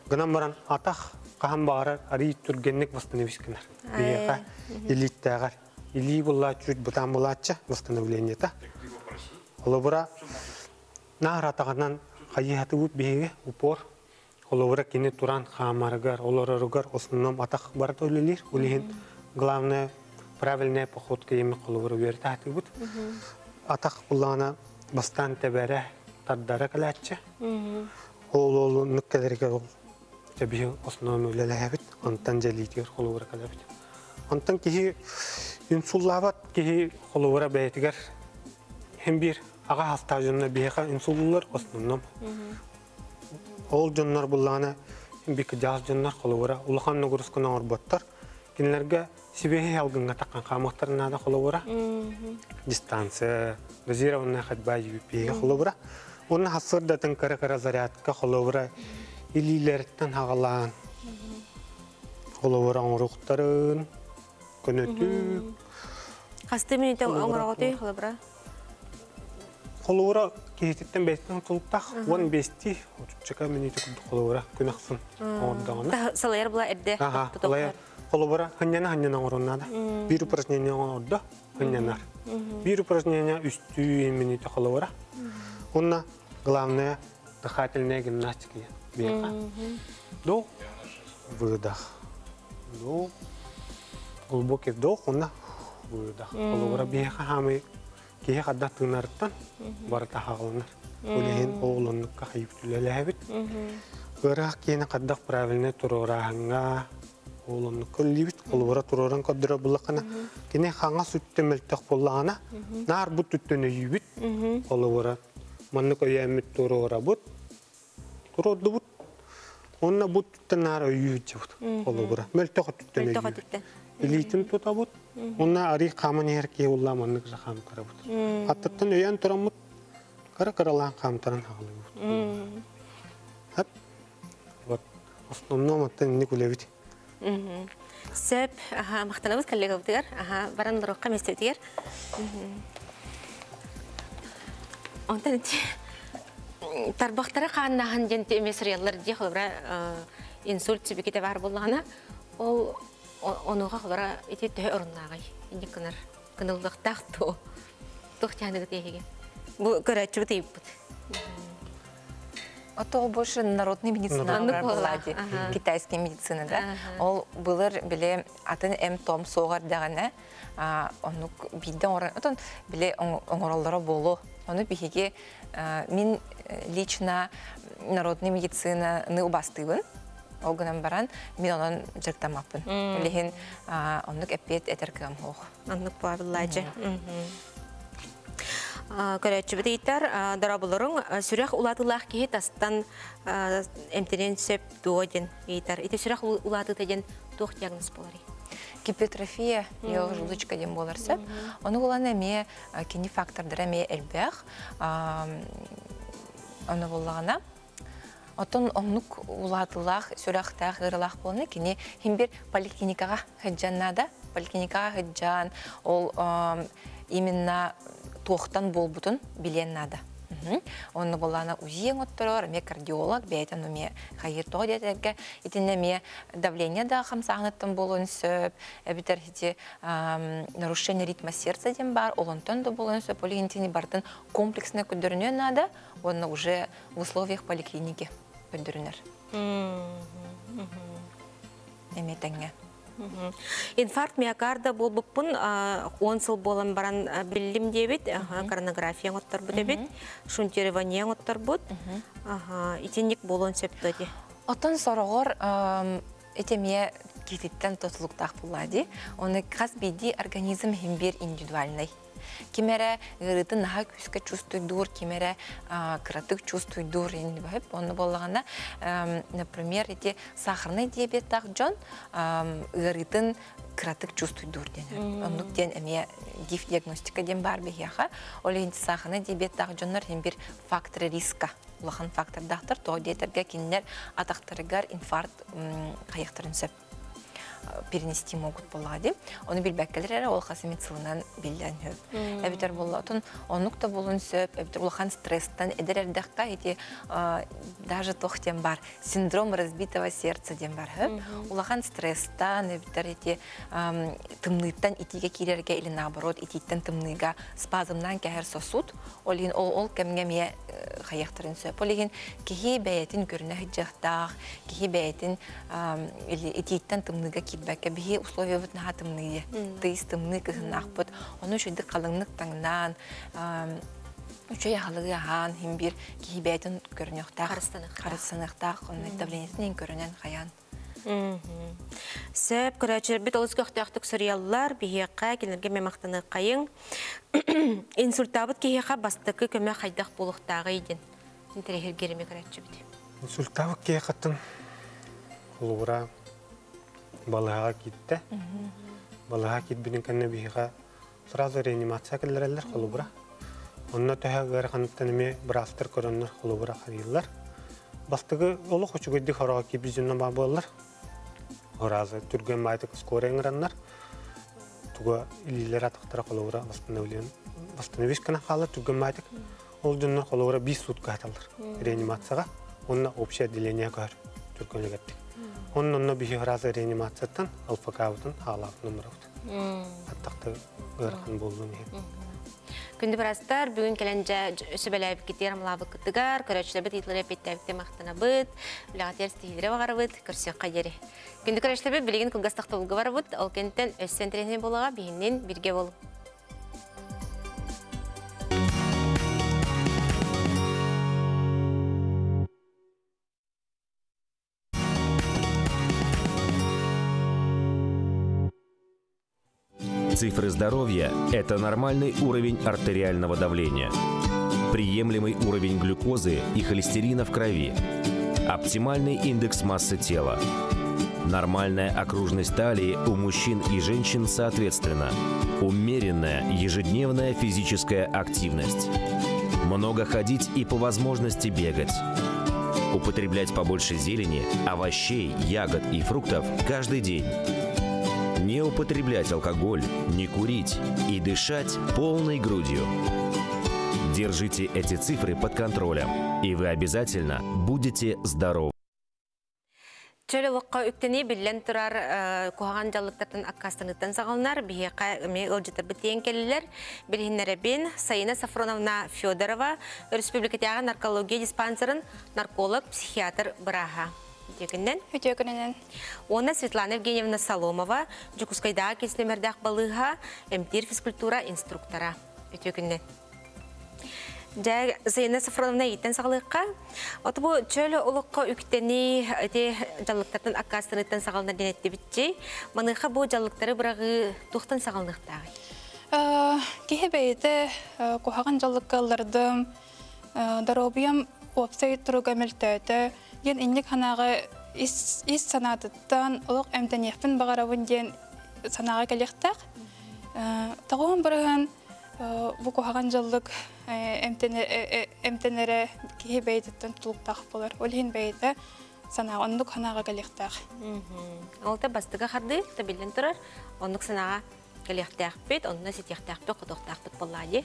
Гынан баран атақ қаған бағарар, арий түргеннік бастаны вискінер. Бейеқа илейттіғар. Илей бұлла жүрд бұтан бұлатча бастаны біленеті. Олы бұра нағыр атағынан қайығаты өп бейге ұпор. Олы бұра кені тұран қамарығар, оларарығар, осыным атақ барат өлелер. Олеген главное, правильная походка емі қолы бұра берді әті бұд. Атақ бұллағына бастан тәбәрі тардары кәләтші. Ол нүккәлерге ол жабиы осынан өлелі әбіт, онтан жәлейтігер қолы бұра кәләбіт. Онтан кейі инсуллабат, кейі қолы бұра бәйтігер hem bir ağa hasta jönüne beyha insullar osnunum. Ol jönler bullana hem bir jaz jönler qolowara ulxan nugurskuna orbattar. Kinlerge sibehi algınga takkan qamoqtarına da qolowara. Distansiya gazira ona xadbaji beyha qolowara. Onu hasırda kara zaryatka qolowara ililerden hağalan. Qolowara oruqtarın könötük. Qasты minute oңороготой qolowara. Qolowara кейтеттен бәйттен тұлықтақ, 15-ти, 30 минуты күрді қолуыра күнақсын ордағына. Салайыр бұла әрде Қолуыра хыннена орыннада. Bir упражнение орда хынненар. Bir упражнение үсті минуты қолуыра. Онна главное дыхательная гимнастика. Вдох, выдох. Вдох. Глубокий вдох, онна выдох. Қолуыра бейха хамы кейі қадда тыңнарыттан барыта хағылыныр. Олеген оғылыныққа қайып түлелі әбіт. Ғырақ кейіні қаддақ правильный тұрорағыңа оғылынық көллейбіт. Қолуыра тұроран қаддыра бұлақына. Кене қаңа сүтті мәлттіқ болағына. Нар бұт түттен өйбіт. Қолуыра маннық өйәмет тұрора бұт. Тұрорды бұт. Онна бұт түттен нар өйбіт жабыт. Қолуыра. Мәлттіқ түттен өйбіт. Илейтін тұта бұт. Онна ари қамын ерке олла маннық жақам қара бұт. Аттыттан өйен тұрам бұт. Қара-қаралан қамтарын ағылы бұт. Әп. Вот. Основном аттан не көлебіт. Сөп, мақтанабыз коллега бұтығар. Баран ұрыққа местетігер. Онтан тарбақтары қағыннаған женті емес реалар де қолыбыра инсульт сөбекеті бар болғана, ол онуға қолыра ете түхі ұрыннағай. Енді кынылдықтақ тұқтияны күтегеге. Бұл көрәтші бұт ейіп бұт. Это больше народная медицина, китайская медицина, да. Ол былыр биле атын том соғар дағана, оны биден орын, отын биле оңыралдары болу. Оны бихеге мен лично народная медицинаны убастывын. Олгынан баран, мен онын жыртамапын. Билеген онық әпет әтіркім хоқ. Онық бабыллайчы. Көрәтші бітейттер, дарабылырың сүрек ұлатылақ кейі тастан әмтенен сөп дуоден ейтер. Еті сүрек ұлаты тәден тоқ диагноз болары? Гипертрофия, ел желудочка ден болар сөп. Оны олан әме кені фактордыр әме әлбәқ. Оны болағына. Отын омнук ұлатылақ, сүректақ, ғырылақ болыны кені хембер поликлиникаға хыджаннада. Поликлиникаға хыджан, ол именно тоқтан бол бұтын білен нада. Оны болана УЗИ оттырыр, ме кардиолог, бәйтін ме қайыр тоғы дәтәге, етінде ме давление да қамсағынаттан болуын сөп, әбітер хете нарушение ритма сердца ден бар, олонтан да болуын сөп, олигентені бартын комплексіне күдіріне нада, оны уже в условиях поликлиники күдірінер. Әметәңе. Инфаркт миокарда бол бұппын 10 сыл болан баран білім дебет, коронография оттар бұд дебет, шунтирование оттар бұд, итенник болон сөпті де. Отын сорғыр етеме кететтен тотылықтақ болады, оны қас бейді организм хембер индивидуальный. Кемере ғырыты наға күске чувствуйдур, кемере кратык чувствуйдур. Оны болағына, например, сахарный диабеттақ жон ғырытын кратык чувствуйдур дені. Онық ден әме диф диагностика ден бар бейяға. Олы сахарный диабеттақ жонлар бір факторы риска. Улахан фактор дақтыр, тоғы дейтерге кенілер атақтарыгар инфаркт қайықтырын сөп перенести могут болады. Оны билбәккелер ол хасымет сылынан билдән хөп. Әбитер болатын, онукта болун сөп, әбитер улахан стресстан эдерердәкка ити даже тохтен бар. Синдром разбитого сердца ден бар хөп. Улахан стресстан, әбитер ити тымныйттан итиге кирерге или наоборот, ититтен тымныйга спазмнан кәһәр сосуд. Олин ол кемге ме хаяқтырын сөп. Олин кихи бәйтин көрінә хиджақтақ, кихи бәйтин ититтен тымныйга бәкке бихи условия вот на тымные, тыйс тымны кыһыннах бут, оны шөйді қалыңнық таңнан, үшөй ағалығы аған, химбир кихи бәйтін көрінеқтақ, қарыстанықтақ, оны давлениесінен көрінен қаян. Сөп көрәчер бит олыз көқтіқтік сүриялар бейеққа келерге мемақтаны қайың. Инсультабыт кейеқа бастықы көмі қайдақ болуқтағы еден. Интерегер кереме көрәчер бит. Инсультабыт кейеқаттың қолуыра балаға кетті. Балаға кетбінің кәнне бейеқа сразу реанимация кәлерелер қолуыра. Онына тәхәгер қаныптаныме бір автор көрінер қолуыра қарилар. Бастығы олы қочу көдді қораға кебізінна бабы олар. Оразы түрген майды скорый ыңыраннар. Туға илилер атықтыра қолуыра бастаны вишкана қалы түрген майды. ол жоннор холовара 5 сутка аталар реанимацияга. Онна общее отделение көр түркөнөгөттүк. Онна бихи разы реанимациядан алфакаутун халап номерот. Аттакты өркөн болду мен. Күнді бірастар, бүгін келенже өсібәләйіп кетер амлабы күттігар, көрәтшілі біт етлері петтәбікте мақтана бұд, білағатер стихилері бағар бұд, көрсек қайдері. Күнді көрәтшілі біт білеген күлгастақты бұлғы бар бұд, ол кенттен өс центренен болуға бейіннен бірге болып. Цифры здоровья – это нормальный уровень артериального давления, приемлемый уровень глюкозы и холестерина в крови, оптимальный индекс массы тела, нормальная окружность талии у мужчин и женщин соответственно, умеренная ежедневная физическая активность, много ходить и по возможности бегать, употреблять побольше зелени, овощей, ягод и фруктов каждый день, не употреблять алкоголь, не курить и дышать полной грудью. Держите эти цифры под контролем, и вы обязательно будете здоровы. Чөлі лоққа үктені білен тұрар куған жалықтардың аққастыңыттан сағылынар, бейеқа ұлжытыр бітейін келілер. Білгінлері бен Саина Сафроновна Федорова, Республикатяға наркология диспансерін нарколог, психиатр бұраға. Өтекінен. Оны Светлана Евгеньевна Соломова, Джукускайдағы кесінемердақ балыға, МТИР физкультура инструктора. Өтекінен. Саина Сафроновна еттен сағылыққа. Оты бұл чөлі ұлыққа үктені жалықтардың аққастырыттан сағылына денетті бітчей. Маныққа бұл жалықтары бірағы тұқтан сағылынықтағы. Кейі бәйді қоғаған жалыққалардың даробиям опсай тұруға мәлтәді. Ген инник ханағы ис санатыттан ұлық әмтәнефін бағарауын ден санаға кәлектақ. Тағуын бірігін бұл қоғаған жаллық әмтәнері кейі бәйдіттен тұлықтақ болар. Олхин бәйді санаға ондық ханаға кәлектақ. Олта бастыға қарды, табилен тұрар, ондық санаға кәлектақ бет, онына сетектақ бет, құдықтақ бет болады.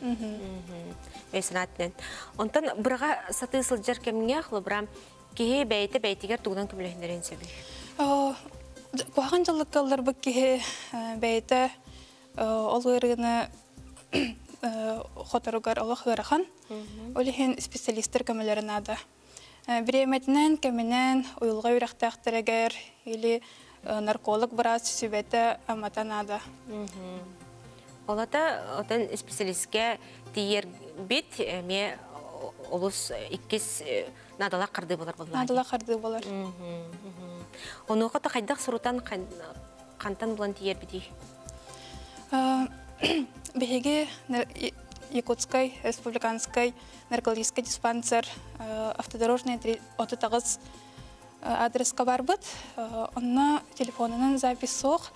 Өй санаттен. Онтан бірға саты сылжар кәміне ақылы бірам кейі бәйтігер тұғынан күмілігіндерін сөбі? Қоған жылық қалдар бұл кейі бәйті ол ғырғыны қотаруғар олық ғырған. Олығын специалистер көмілерін ады. Біреметінен кәмінен ұйылға үріқтақтырығар, или нарколог біраз сөбеті аматан ады. Олата отын специалистке тиер бит, ме олыс иккес надала қарды болар болар. Надала қарды болар. Оны оғыта қайдақ сұрутан қантан болан тиер біді? Беге Якутской, Республиканской, наркологический диспансер, автодорожный отытағыз адресқа бар бұд. Онна телефонынан запись соқ,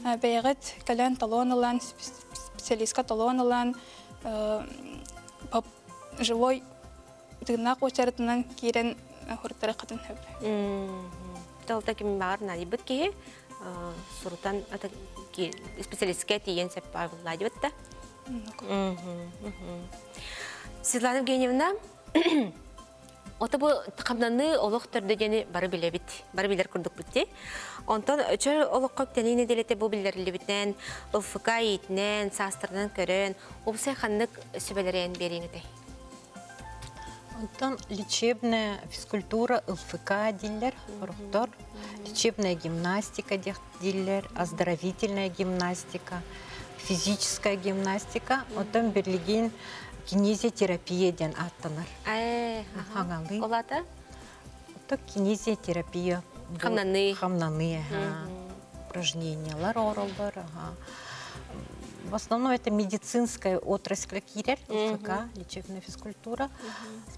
бәйгіт кәлін талон алан, специалистка талон алан, живой тыгнақ очарытынан кейрен құрттары қатын хөп. Талта кем бар нади бұд кейі, сұрутан специалистке тиен сәп бағылады бұдта. Светлана Евгеньевна, оты бұл қамнаны олық түрді дені бары білер күрдік бітті. Онтан өчір олық көктеніне делеті бұл білдерілі бітнен, ұлфыка етінен, састырынан көрін, обысай қанлық сөбелерін беріңді. Онтан лечебная физкультура, ЛФК дилер, лечебная гимнастика дилер, оздоровительная гимнастика, физическая гимнастика, онтан берлеген кинезиотерапия ден аттанар. Олата? Это кинезиотерапия. Хамнаны. Упражнения. Лароролдар. В основном это медицинская отрасль кирер, ЛФК, лечебная физкультура.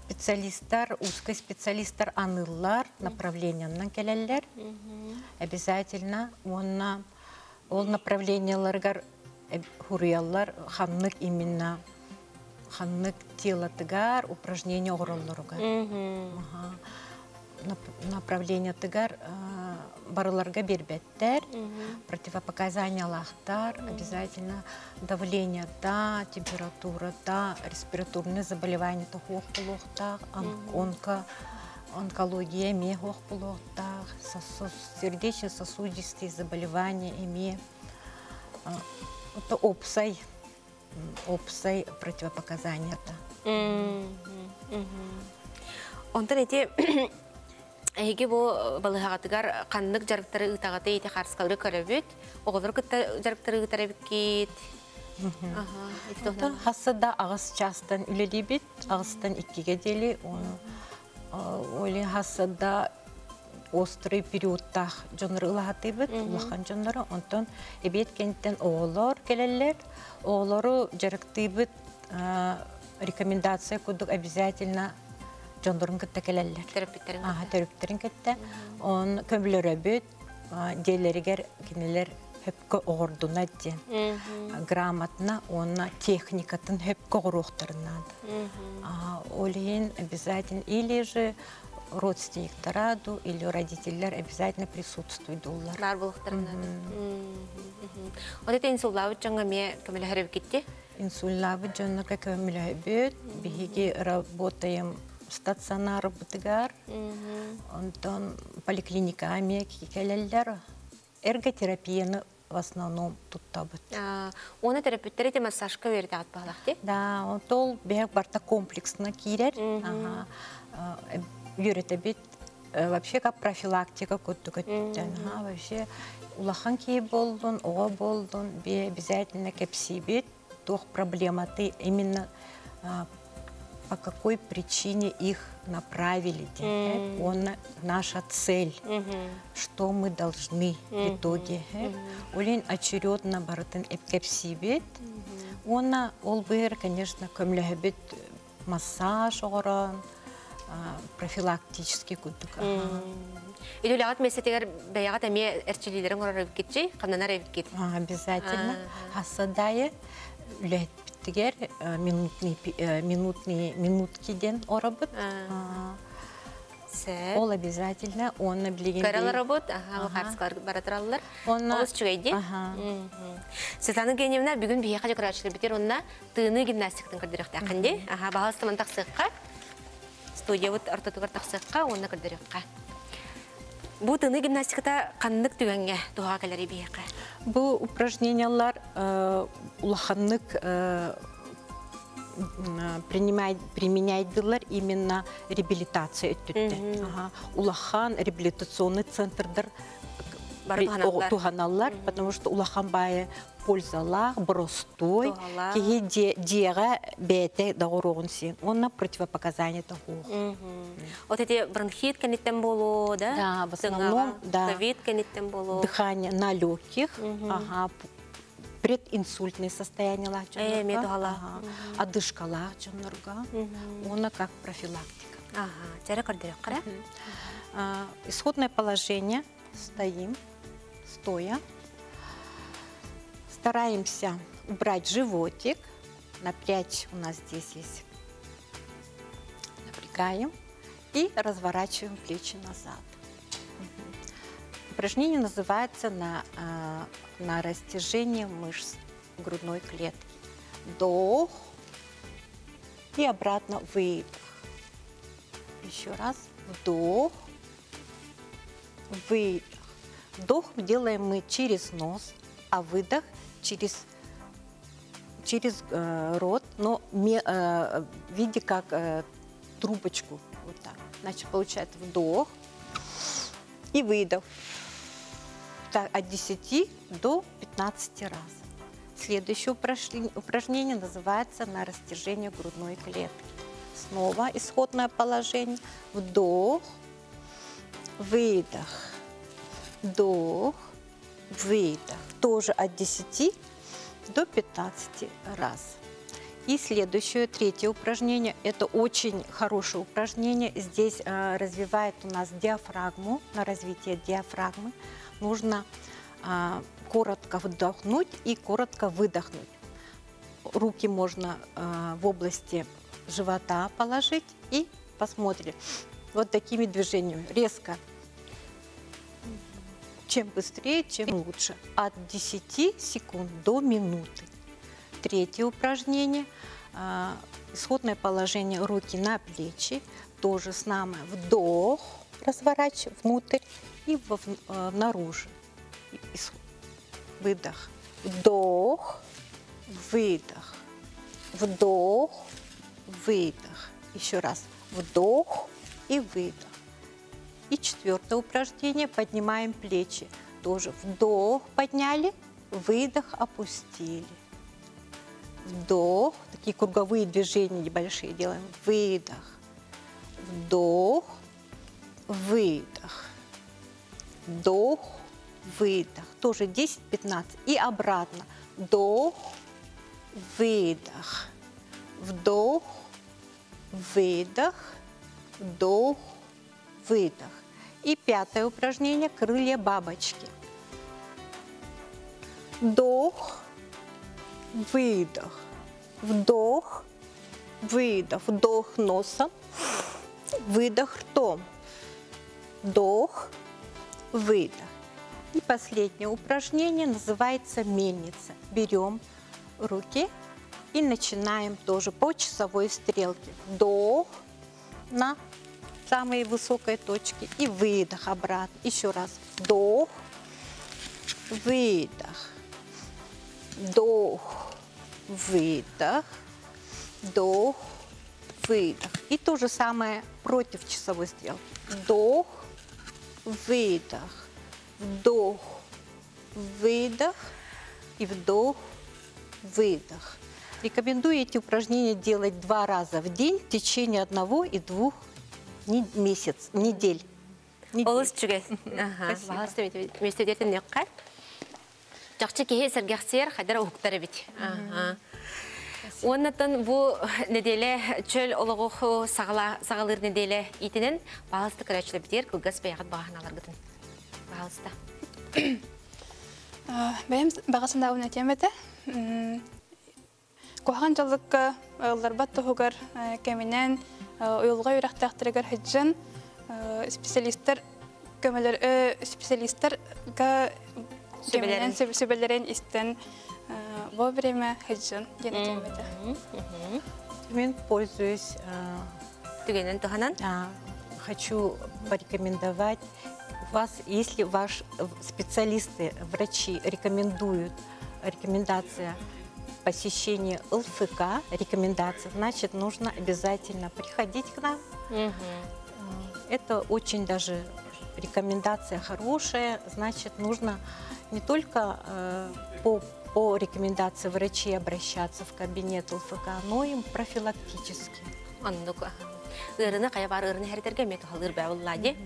Специалистар, узкий специалистар аныллар, направление на келеллер. Обязательно ол направление ларгар хурияллар хамнык именно хамнык тела тыгар упражнение оролларугар. направление тыгар барыларга бербеттер, противопоказания лахтар, обязательно давление да, температура да, респираторные заболевания то хох полохтах, онкология ме хох полохтах, сердечно-сосудистые заболевания име, это опсай противопоказания-то. Онтан эти эги бу балыгатыгар каннык жарыктары ытагаты эти харскалры көрөбүт, оголор кытта жарыктары ытарабыккит. Хасада агыс частан үлелибит, агыстан 2-ге дели, оли хасада острый периодта жонры ылахатыбыт, улахан жонры, онтон эбет кенттен оголор келелер, оголору жарыктыбыт рекомендация кудук обязательно жондорун кытта келелер. Терапевтерин кытта. Он көмлөрөбүт, дейлеригер кинелер хөпкө оғордуна ден. Грамотна, онна техникатын хөпкө оғыруқтарынан. Олейін обязательно или же родственниктараду, или родителер обязательно присутствуют улар. Бар болуқтарынан. Вот это инсуллавы жаңа ме көмелі хәріп кетті? Инсуллавы жаңа көмелі биһиги работаем стационар бутыгар, онтон поликлиника амеки келелер, эрготерапияны в основном тут табыт. Оны терапевттер эти массажка верді атпағлақты? Да, он тол бег барта комплексно кирер, юретебит вообще как профилактика көттүгөттен. Вообще улахан кей болдун, оға болдун, бе обязательно кепсибит, тох проблематы именно по какой причине их направили. Он наша цель, что мы должны в итоге. Олин очередно барытын эпкепсибет. Она олбыр, конечно, көмләбет массаж оран, профилактический кудук. Идулягат месетегер баягат эме эрчилилерин орарып кетчи, канданар эвит кет. Обязательно. Хасадайы үлет биттигер минутки ден орабыт. Ол обязательно, он облиген. Карал работ, харскалар баратыралар. Олыс чугайди. Светлана Геневна бүгүн бия кажа карачылар битер, онна тыны гимнастиктын кырдырыкта акынди. Багастыман таксыкка. Студия вот ортотугар таксыкка, онна кырдырыкка. Бу тыны гимнастиката каннык түгөнгө туга келери бияка. Бу упражнениялар улаханнык применяйдылар именно реабилитация өттүттен. Улахан реабилитационный центрдер туганалар, потому что улахан бае пользалар, бростой, кие диага бете дагорогун сен. Онна противопоказания того. Вот эти бронхит каниттен болу, да? Да, в основном, да. Ковид каниттен болу. Дыхание на легких, прединсультное состояние одышка лачонорга, она как профилактика. Исходное положение, стоим, стоя, стараемся убрать животик, напрячь, у нас здесь есть, напрягаем и разворачиваем плечи назад. Упражнение называется на растяжение мышц грудной клетки. Вдох и обратно выдох. Еще раз. Вдох, выдох. Вдох делаем мы через нос, а выдох через рот, но в виде как трубочку. Вот так. Значит, получается вдох и выдох. Так, от 10 до 15 раз. Следующее упражнение называется на растяжение грудной клетки. Снова исходное положение. Вдох, выдох, вдох, выдох. Тоже от 10 до 15 раз. И следующее, третье упражнение. Это очень хорошее упражнение. Здесь развивает у нас диафрагму, на развитие диафрагмы. Нужно коротко вдохнуть и коротко выдохнуть. Руки можно в области живота положить и посмотрим. Вот такими движениями. Резко. Чем быстрее, тем лучше. От 10 секунд до минуты. Третье упражнение. Исходное положение, руки на плечи. То же самое. Вдох, разворачивай внутрь и наружу. Выдох. Вдох, выдох. Вдох, выдох. Еще раз. Вдох и выдох. И четвертое упражнение. Поднимаем плечи. Тоже вдох подняли, выдох опустили. Вдох. Такие круговые движения небольшие делаем. Выдох. Вдох. Выдох. Вдох. Выдох. Тоже 10-15. И обратно. Вдох. Выдох. Вдох. Выдох. Вдох. Выдох. И пятое упражнение. Крылья бабочки. Вдох. Выдох. Вдох. Выдох. Вдох носом. Выдох ртом. Вдох. Выдох. И последнее упражнение называется мельница. Берем руки и начинаем тоже по часовой стрелке. Вдох на самой высокой точке и выдох обратно. Еще раз. Вдох, выдох, вдох, выдох, вдох, выдох. И то же самое против часовой стрелки. Вдох, выдох, вдох, выдох и вдох, выдох. Рекомендую эти упражнения делать 2 раза в день в течение 1 и 2 недель. Олыс чүгес. Бағалысты местедетін неққа. Жақшы кейі сәргәқсер қайдара ұқтары бит. Оннатын бұл неделе чөл олығы сағалыр неделе етінен бағалысты күрәчілі бітер күлгіс бәйғат бағаналар бұтын. Бағалысты. Бәйім бағасында ұн әтем бәті. Қоған жалыққа ұларбат тұғығыр кәмінен ұйылға үйрақтақтырығыр хүджін специалисттер кәмінен сөбелерін істен бұл время хүджін денетем бәті. Мен пользуюсь. Түгенен тұғанан? Хочу порекомендовать вас, если ваши специалисты, врачи рекомендуют рекомендация посещения ЛФК, рекомендация, значит, нужно обязательно приходить к нам. Это очень даже рекомендация хорошая, значит, нужно не только по рекомендации врачей обращаться в кабинет ЛФК, но и профилактически. Ирына кая бар ирына хәртәргә мет халыр бәвыллади.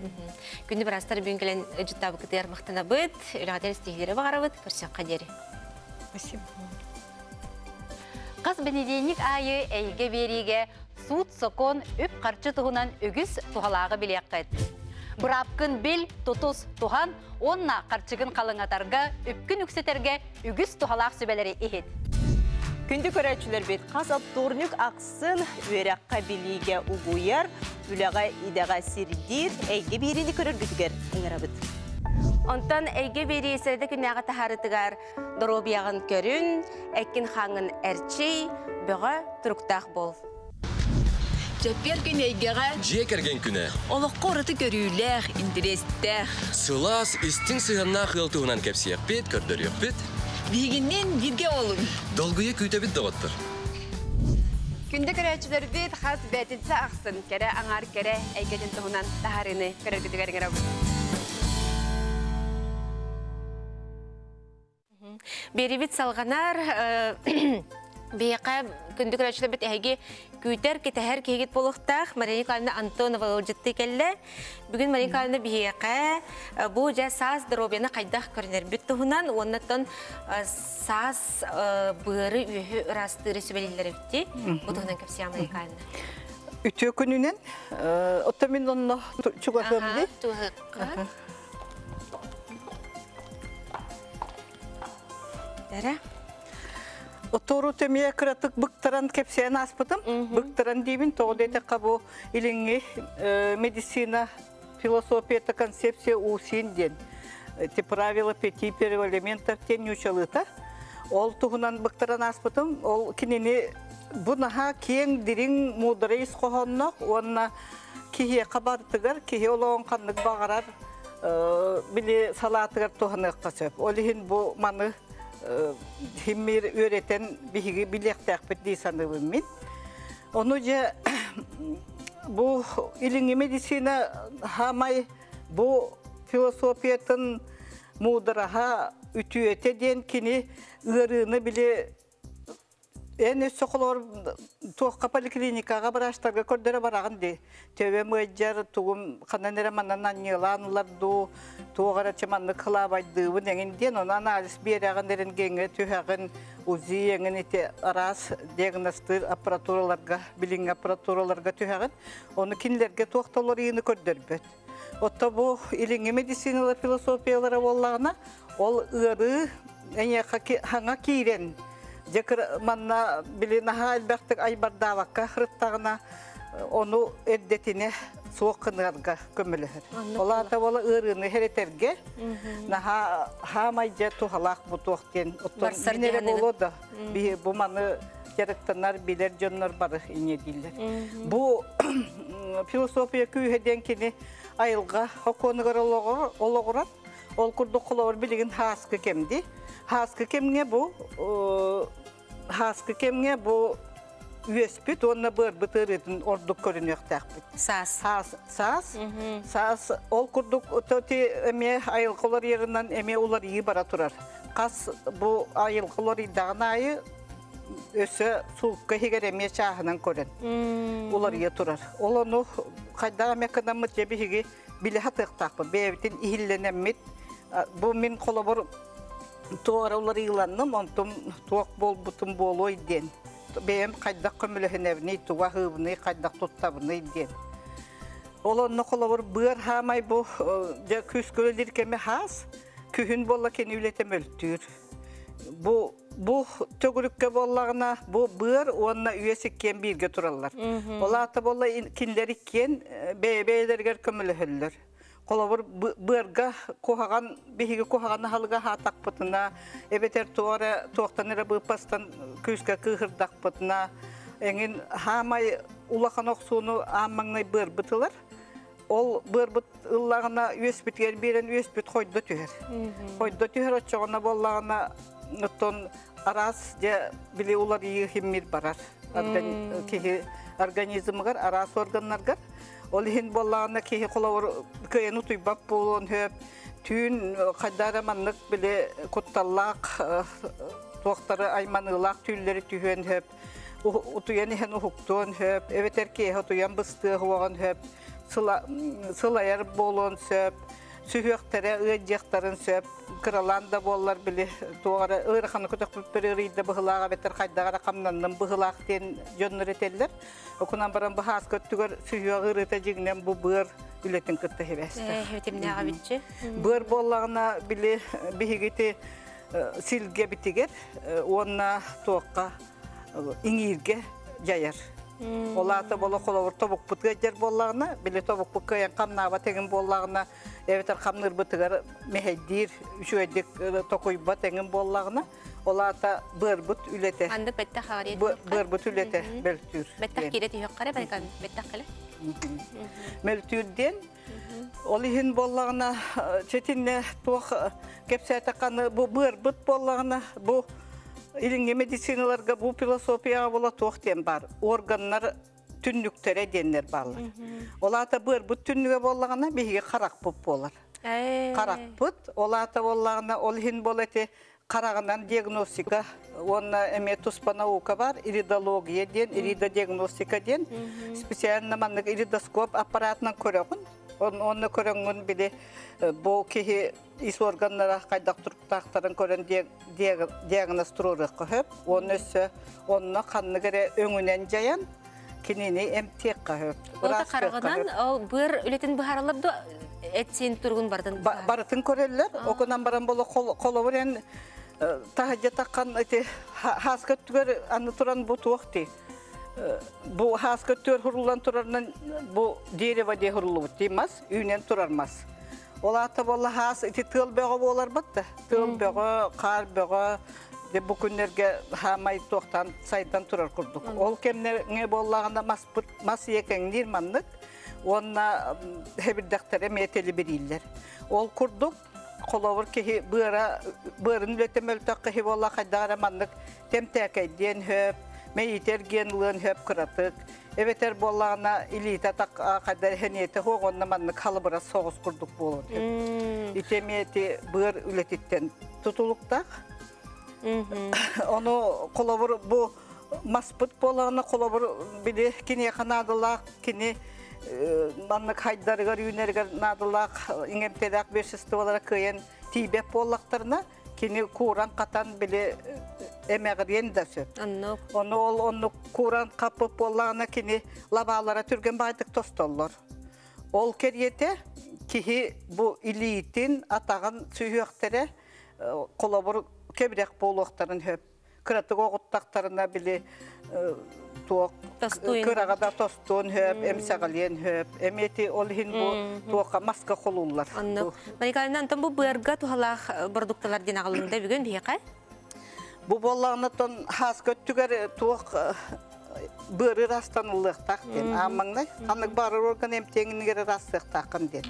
Күнне берастар бүнгелен җитабы китер мактана бит, илгәдер стигере барабыт, күрсәк кадери. Спасибо. Кыз бенеденник айы әйге бериге суд сокон үп карчы тугунан үгүс тухалагы биләккәт. Бурапкын бил тотус тухан онна карчыгын калыңатарга үпкүн үксетәргә үгүс тухалак сөбәләре ихет. Күнді көрәтшілер бет қасап турнюк ақсын өрәққа біліге ұғуяр, үліға идаға сердер, әйге берені көрір бүтігер аңырабыд. Онтан әйге бері сәрді күнәға тахарытығар доробияғын көрін, әкін қаңын әрчей, бұға тұрықтақ бол. Жаппер күн әйгеға жекерген күні олыққа ұрыты көрілер, интерестер. Сылас істің сығанна қылтығынан кәпсияқ бет, көрдір yok бет. Бігіннен бірге олын. Долгуя күйті бит дағыттыр. Күнді көрәтшілер бет қас бәтінсі ақсын, кәрі аңар кәрі әйгетін тұғынан тағарыны көрергітігер ғырабы. Бері бит салғанар, бейқа күнді көрәтшілер бет әйге күйтер кетәһәр кегет болуқтақ, Мария Николаевна Антонова ұлжытты келі. Бүгін Мария Николаевна бейқа бұл жа саз дробияны қайдақ көрінер бүт тұғынан, оннаттан саз бұғыры үйі ұрастыры сөбелелері бітті. Бұл тұғынан көпсия Мария Николаевна. Үтө күнінен, отамин онына чуғасым де? Туғыққа. Дәрі. Отору темия кратык быктаран кепсен аспытым. Быктаран дейбин тоғдайты қабу иліңі медицина, философия, концепция усин ден. Те правила 5 элементов тен учалыта. Ол туғынан быктаран аспытым. Ол кинени бұнаға кең дирин мудрейс қоғаннақ. Онна кихе қабартығар, кихе олауын қандық бағарар біле салатығар туғанық қасып. Олихин бұл маны химмер öğreten bihi bilektek bir sanırım min. Onu je bu ilingi medisina hamay bu filosofiyatın mudraha ütüyete den kini ırını bile en sokulor toqqa poliklinikaga barashtarga kördere baragın de. Töbe möjjar tugum kananere manan yılanlar do toğara çamanlı kılabaydı bu degen den onu analiz beraganderen genge tühagın uzi yengin ite aras diagnostik aparaturalarga bilin aparaturalarga tühagın onu kinlerge toqtalar yeni körderbet. Otta bu ilingi medisinalar filosofiyalara bollagına ol ırı ene hanga kiren Jekir manna bilinaha elbette aybardavakka hırttağına onu eddetine soğukınlarga kömülühür. Ola da ola ırını hereterge naha hamayca tuhalak bu tuğten. Otun minere bolu da bu manı gerektenler bilir canlar barı ine diller. Bu filosofiya köyheden kini ayılga hokonugar oloğurat ol kurdu kulağır biligin haskı kemdi. Haskı kemge bu üyespit, onunla bır bıtırıdın orduk körünüyor takbit. Sas. Ol kurduk öteti eme ayılgılar yerinden eme ular iyi bara turar. Kas bu ayılgılar idağın ayı öse suğukka higer eme çağınan kören. Ular iyi turar. Olonu kaydağı mekadan mıtçebi higi bile hatık takbit. Beyevitin ihillenemit. Bu min kolabor Tuğaralar yılanım, ontum tuğak bol butum bolu idden. Benim kaydak kömülühün evini, tuğa hıvını, kaydak tuttabını idden. Olanı kolabor bığır hamay bu, küskölüler kemi has, kühün bolla keni ületem öltür. Bu tögürükke bollağına, bu bığır, onunla üyesikken birge turallar. Ola bolla kinlerikken, beylerger kömülühünler. Kolabor bırga kohagan bihigi kohagan halga hatak putuna ebeter tuara toxtanera bu pastan küska kıhırdak putuna engin hamay ulakan oksunu ammangnay bır bıtılar ol bır bıt ıllağına üyespitger biren üyespit koydu tüher koydu tüher açığına bollağına ton aras ja bile ular iyi himmir barar organizmgar aras organlargar Olihin bollağına ki kolawur kıyını tuybap bolon höp tün kadaramanlık bile kuttallak toqtarı aymanılak tülleri tühön höp utuyan hen uhuktuğun höp evet erkeğe utuyan bıstığı huağın höp sılayar bolon söp sühüqtere ıcıqtарын söp kıralanda bollar bile doğara ırxanı kutuq bir ırıydı bıhılağa beter qaydağa raqamlandım bıhılaqten jönür eteller okunan baran bahas köttügör sühüq ırıta jignen bu bır ületin kıttı hebesti. Hevetimne abitçi. Bır bollağına bile bihigiti silge bitiger onna toqqa ingirge jayar. Olata bola kolawur tobuk butgajar bollağına bile tobuk butgayan qamnaba tegin bollağına eveter qamnır bıtıgar meheddir şuedik tokoyba tegin bollağına olata bırbut ülete. Andı bette xariyet. Bırbut ülete beltür. Bette kireti yok qara baykan bette qala. Meltürden olihin bollağına çetinne toq kepsete qanı bu bırbut bollağına bu İlingi medisinalarga bu filosofiya bola toqten bar. Organlar tünnüktere denler barlar. Olata bır bu tünnüge bollağına bihi qarak pop bolar. Qarak put olata bollağına olhin bolete qarağından diagnostika ona emetuspana uka var iridologiya den irida diagnostika den spesialna manlık iridoskop aparatından körəğün. Onu körəğün bile bu ki is organlara qaydak turqtaqların körən diagnostururıq qıhıb, onunla qanını gere öngünen jayan, kinini emtek qıhıb. Olta qarğıdan, bır ületin buharalab da etsin turgun bardın? Barıtın körəller, okunan baran bolu qolu veren тахаджа таққан хаскөттүгөр аны туран бу туақти. Бу хаскөттүгөр хурулан турарынан бу дерево де хурулу деймас, үйнен турармас. Олата болла хас ити тыл бөгі болар бітті. Тыл бөгі, қар бөгі, деп бу күннерге хамай тоқтан сайдан турар күрдік. Ол кемнерге боллағында мас екен нирманлык, онна хебірдақтары метелі бірейлер. Ол күрдік, қолауыр кехи бұрын үлетем өлтақ кехи болла қайдағара манлык темтәкәйден хөп, мейтерген лын хөп кыратык. Эветер боллағына илита тақ қайдар хәнеті хоғынна манлык халыбыра соғыз күрдік болуды. Итеметі бұр үлететтен тұтылықтақ. Оны қолауыр бұ маспыт болағына қолауыр біле кене қанадылақ, кене манлык хайдарыгар үйнергер надылақ, иңемтелақ бершісті олара көйен тейбеп боллақтарына кені куран қатан біле әмәғірен да сөп. Оны куран қапып боллағына кені лабалара түрген байдық тостоллар. Ол керете кихи бұ илийтін атаған сүйіқтері қолабыр кебірек болуқтарын хөп. Күратық оғыттақтарына біле кырағада тостуын хөп, әмсәғалien хөп, әметі олхин бұл туаққа маска қолулар. Марикалина, антон бұл бұйырға тухалақ продукталар ден ағылында бүгін бейқай? Бұл болағынатын хас көттігер туақ бұры растанылықтақ ден, амаңнай. Қанық бары орған әмтеңінігері растықтақын ден.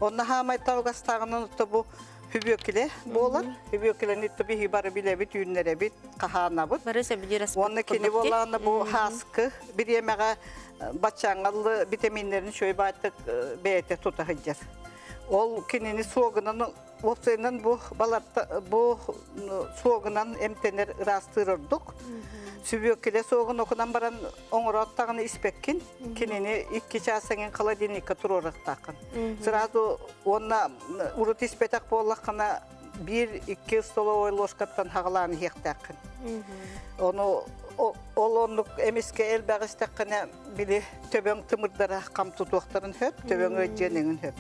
Онына хамай тауғастағының ұтты бұл Hübökile bolar. Hübökilerin itto bihi bari bilebit, ünlerebit, kahana-bit. Onu kini bolağına bu haskı, bir yemeğe başangalı vitaminlerini şöyle baytık beyete tutahıcır. Ol kinini soğuğunun, opsayının bu soğuğunun emtener rastırırdık. Sübökile soğuğun okunan baran onurottağını ispekkin, kinini 2 çasenin kaladinika turarak takın. Sırada ona urut ispetak bollakana 1-2 stolovoy loşkattan hağılanı hektakın. Onu onluk emiske el bağıştakına bile töbön tımırdara kam tutuqların höp, töbön öjenin höp.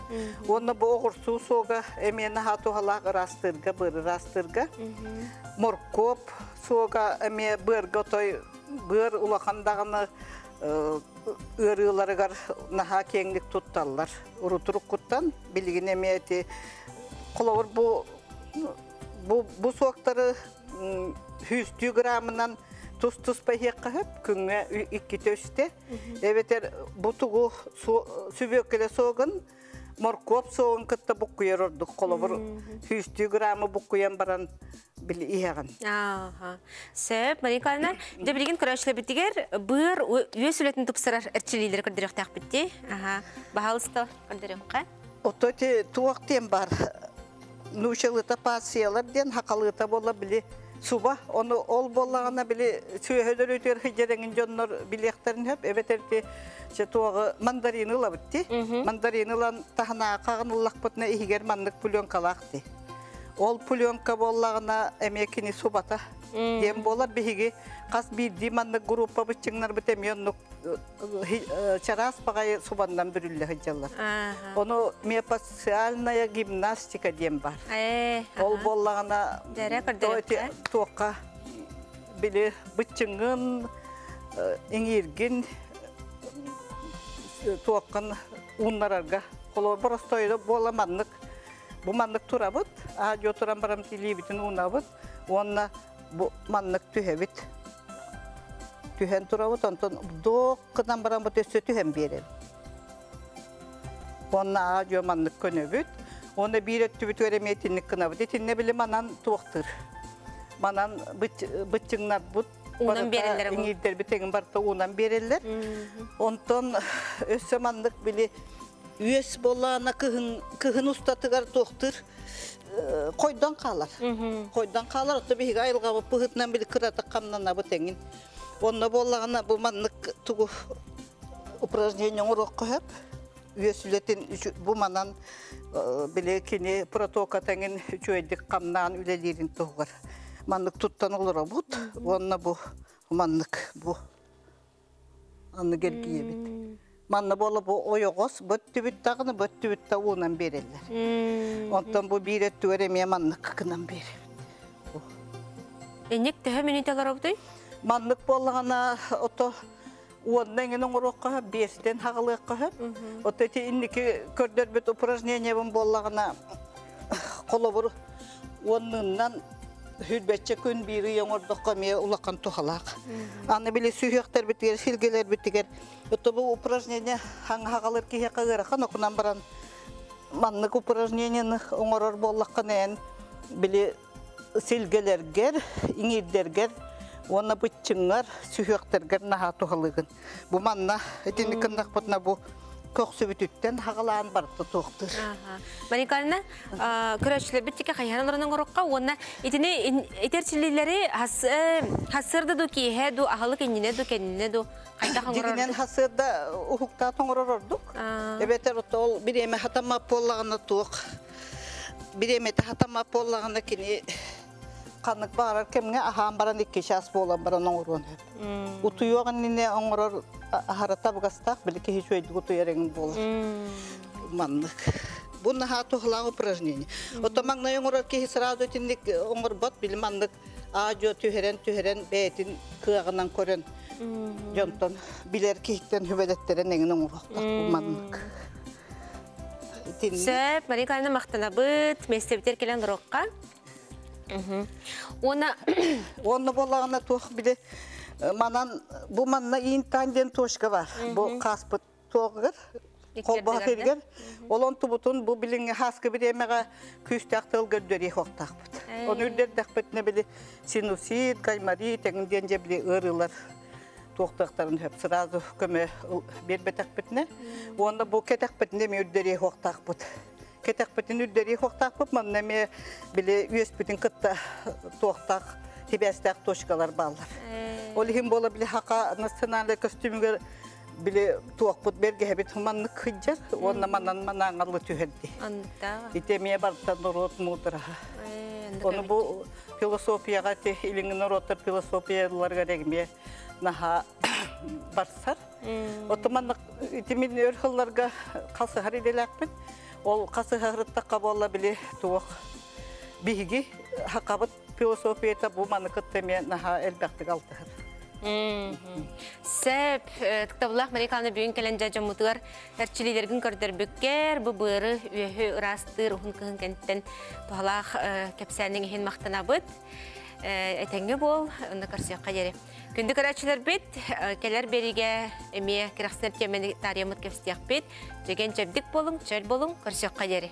Onu bu oğursu soğuğa emeni hatu halaq rastırga, bırı rastırga. Morkop soğuğa eme bır gotoy, bır ulaqandağını ırıları gar naha kenglik tuttallar. Uruturuk kuttan bilgin emeti kulağır bu soğukları 100 gramından tuz payıqqa höp, küngü 2 töste. Eveter butuğu sübökele soğun, morkop soğun kıtta bukkuyar orduk. Kolabır 100 gramı bukkuyan baran bili iğen. Söp, Marikalina, de bilgin kuraşla bitiger, bır üyes ületin tupsarar erçililer kırdirek taq bitti. Bahalıstal kırdirek qa? Ototi tuğaqten bar. Nuşalıta pasiyalar den haqalıta bolla bili suba onu ol bollağına bile söylüyor ötür hıcırın jonlar bileklerin hep evet erti çatuğı mandarinıla bitti. Mandarinıla tahna qağınılaq butna ihiger manlık pulyonkalaqtı. Ol pulyonka bollağına emekini subata dem bolar bihigi qas bir dimanlık grupa bıçınlar bitemiyonluk çaras pagay subandan bürülle hıcallar. Onu miopasialnaya gimnastika dem var. Ol bollağına tuqa bile bıçının ingirgin tuaqın unlararga kolo borostoyda bolamanlık bu manlık turabıt ajo turan baram tili bitin unabıt onna bu manlık tühebit tühen turabıt onton doğuqdan baram bu tösü tühen berer onna ajo manlık könöbüt ona bir öttübüt öremeyetinlik kınabıt etinne bile manan tuaqtır manan bıçınlar but unan bererler bu ingirder biteğin barta unan bererler onton össe manlık bile üyes bollağına kıhın ustatıgar toqtır koydan qalar. Koydan qalar otta bir ayılğa pıhıtnan bile kırata qamnana bu tengin. Onna bollağına bu manlık tuğu упражнение урок hep. Üyes ületin bu manan bile kini protoka tengin çöydik qamnan ülelerin tuğur. Manlık tuttan olur abut. Onna bu manlık bu. Anı gergiye bit. Manna bolla bu oyoğuz, böttübüt tağını böttübüt tavuğundan bererler. Ondan bu bir öttü veremeye manna kıkından berer. Энек төһө минуталар обдой? Маннык боллағана ото уондан еңін оңырыққа, бестен хағылыққа. Ото эти инники көрдер бет упражнение бін боллағана қолы бұр уоннынан хүлбәтче күн бири оңырдыққа ме улақан тухалақ. Аны біле сүйектер бітігер, силгелер бітігер. Ото бұл упражнение хағалыр кейе қағыраққан оқынан баран маннык упражнениені оңырыр боллаққан ән біле силгелергер, иңердергер, оны бұтчыңар, сүйектергер наға тухалығын. Бұ манна, етені кіндақ бұтына бұ көксі бүтіттен хағалаған барықты туқтыр. Маникалина, көрәшілер біттіке қайханаларының ұрыққа, оны етіне етерчілілері хасырды ду кейе ду, ағалық еніне ду, кәніне ду, қайта қаңғырар? Дегінен хасырда ұхықта тоңырыр ордық. Әбетер ол бір еме хатама болағына туық. Бір еме хатама болағына кені қанық бағарар кемге ағам баран екі шас болан баран оңыруын. Ұтуйоған нене оңырыр ағарата бұғастақ, біліке хеш өйді ұтуяреңін болар. Манлық. Бұны ға тұғылағы упражнение. Отамаңна оңырыр кехі сразу өтіндік оңыр бот, білі манлық ажо түйерен бәйтін күйағынан көрен. Жонтон білер кейіктен хүбәлеттерін еңін оңырақтақ бұл манлық. Сөп, Марикалина мақтана бұд, местебітер келен ұрыққа. Оны болағына тоқ біле, бұл манна ең танден тошқа бар. Бұл қаспыт тоғыр, қолбаға келгер. Олон тұбытын бұл біліңе қасқы бір емеға күстіқтіл көрдері қоқтақ бұд. Оны үрдердіқ бітіне біле синусит, гаймарит, әңінден же біле ұрылар тоқтақтарын өп сразу көмі бербетақ бітіне. Оны бұл кетақ бітіне ме үрдері қоқтақ бұд. Кетек бітін үрдері қоқтақ бұп, манна ме біле өз бітін қытта тоқтақ, тебәстәқ тошқалар балар. Олығын бола біле хақа национальный костюмгер біле тоқ бұд берге әбет манны күджер, оны манан алы түйерді. Итемее бартан ұрот мұдыраға. Оны бұл философияға те, иліңін ұроттар философияларға регме наға барсар. Отыманны итемін өрхылларға қалсы хариделәкпін. Ол қасы ғырытта қабалла біле туық бігі хақабыт философията бұл маны күттеме наға әлбәқтік алтығыр. Сөп, тұқтабылақ Марикалина бүйін кәлін жа мұтығар әрчілердің көрдер бүккер, бұл бұйыры өйі ұрастыр, ұхын күхін кәнттен тұғалақ кәпсәнің ехен мақтана бұд. Әтәңгі бол, ұнды қарсияққа жері. Күнді көрәтшілер бет, кәлер беріге әме кірақсынар кемені тария мұт кәпстияқ бет, жеген жәбдік болың, чәл болың, қарсияққа жері.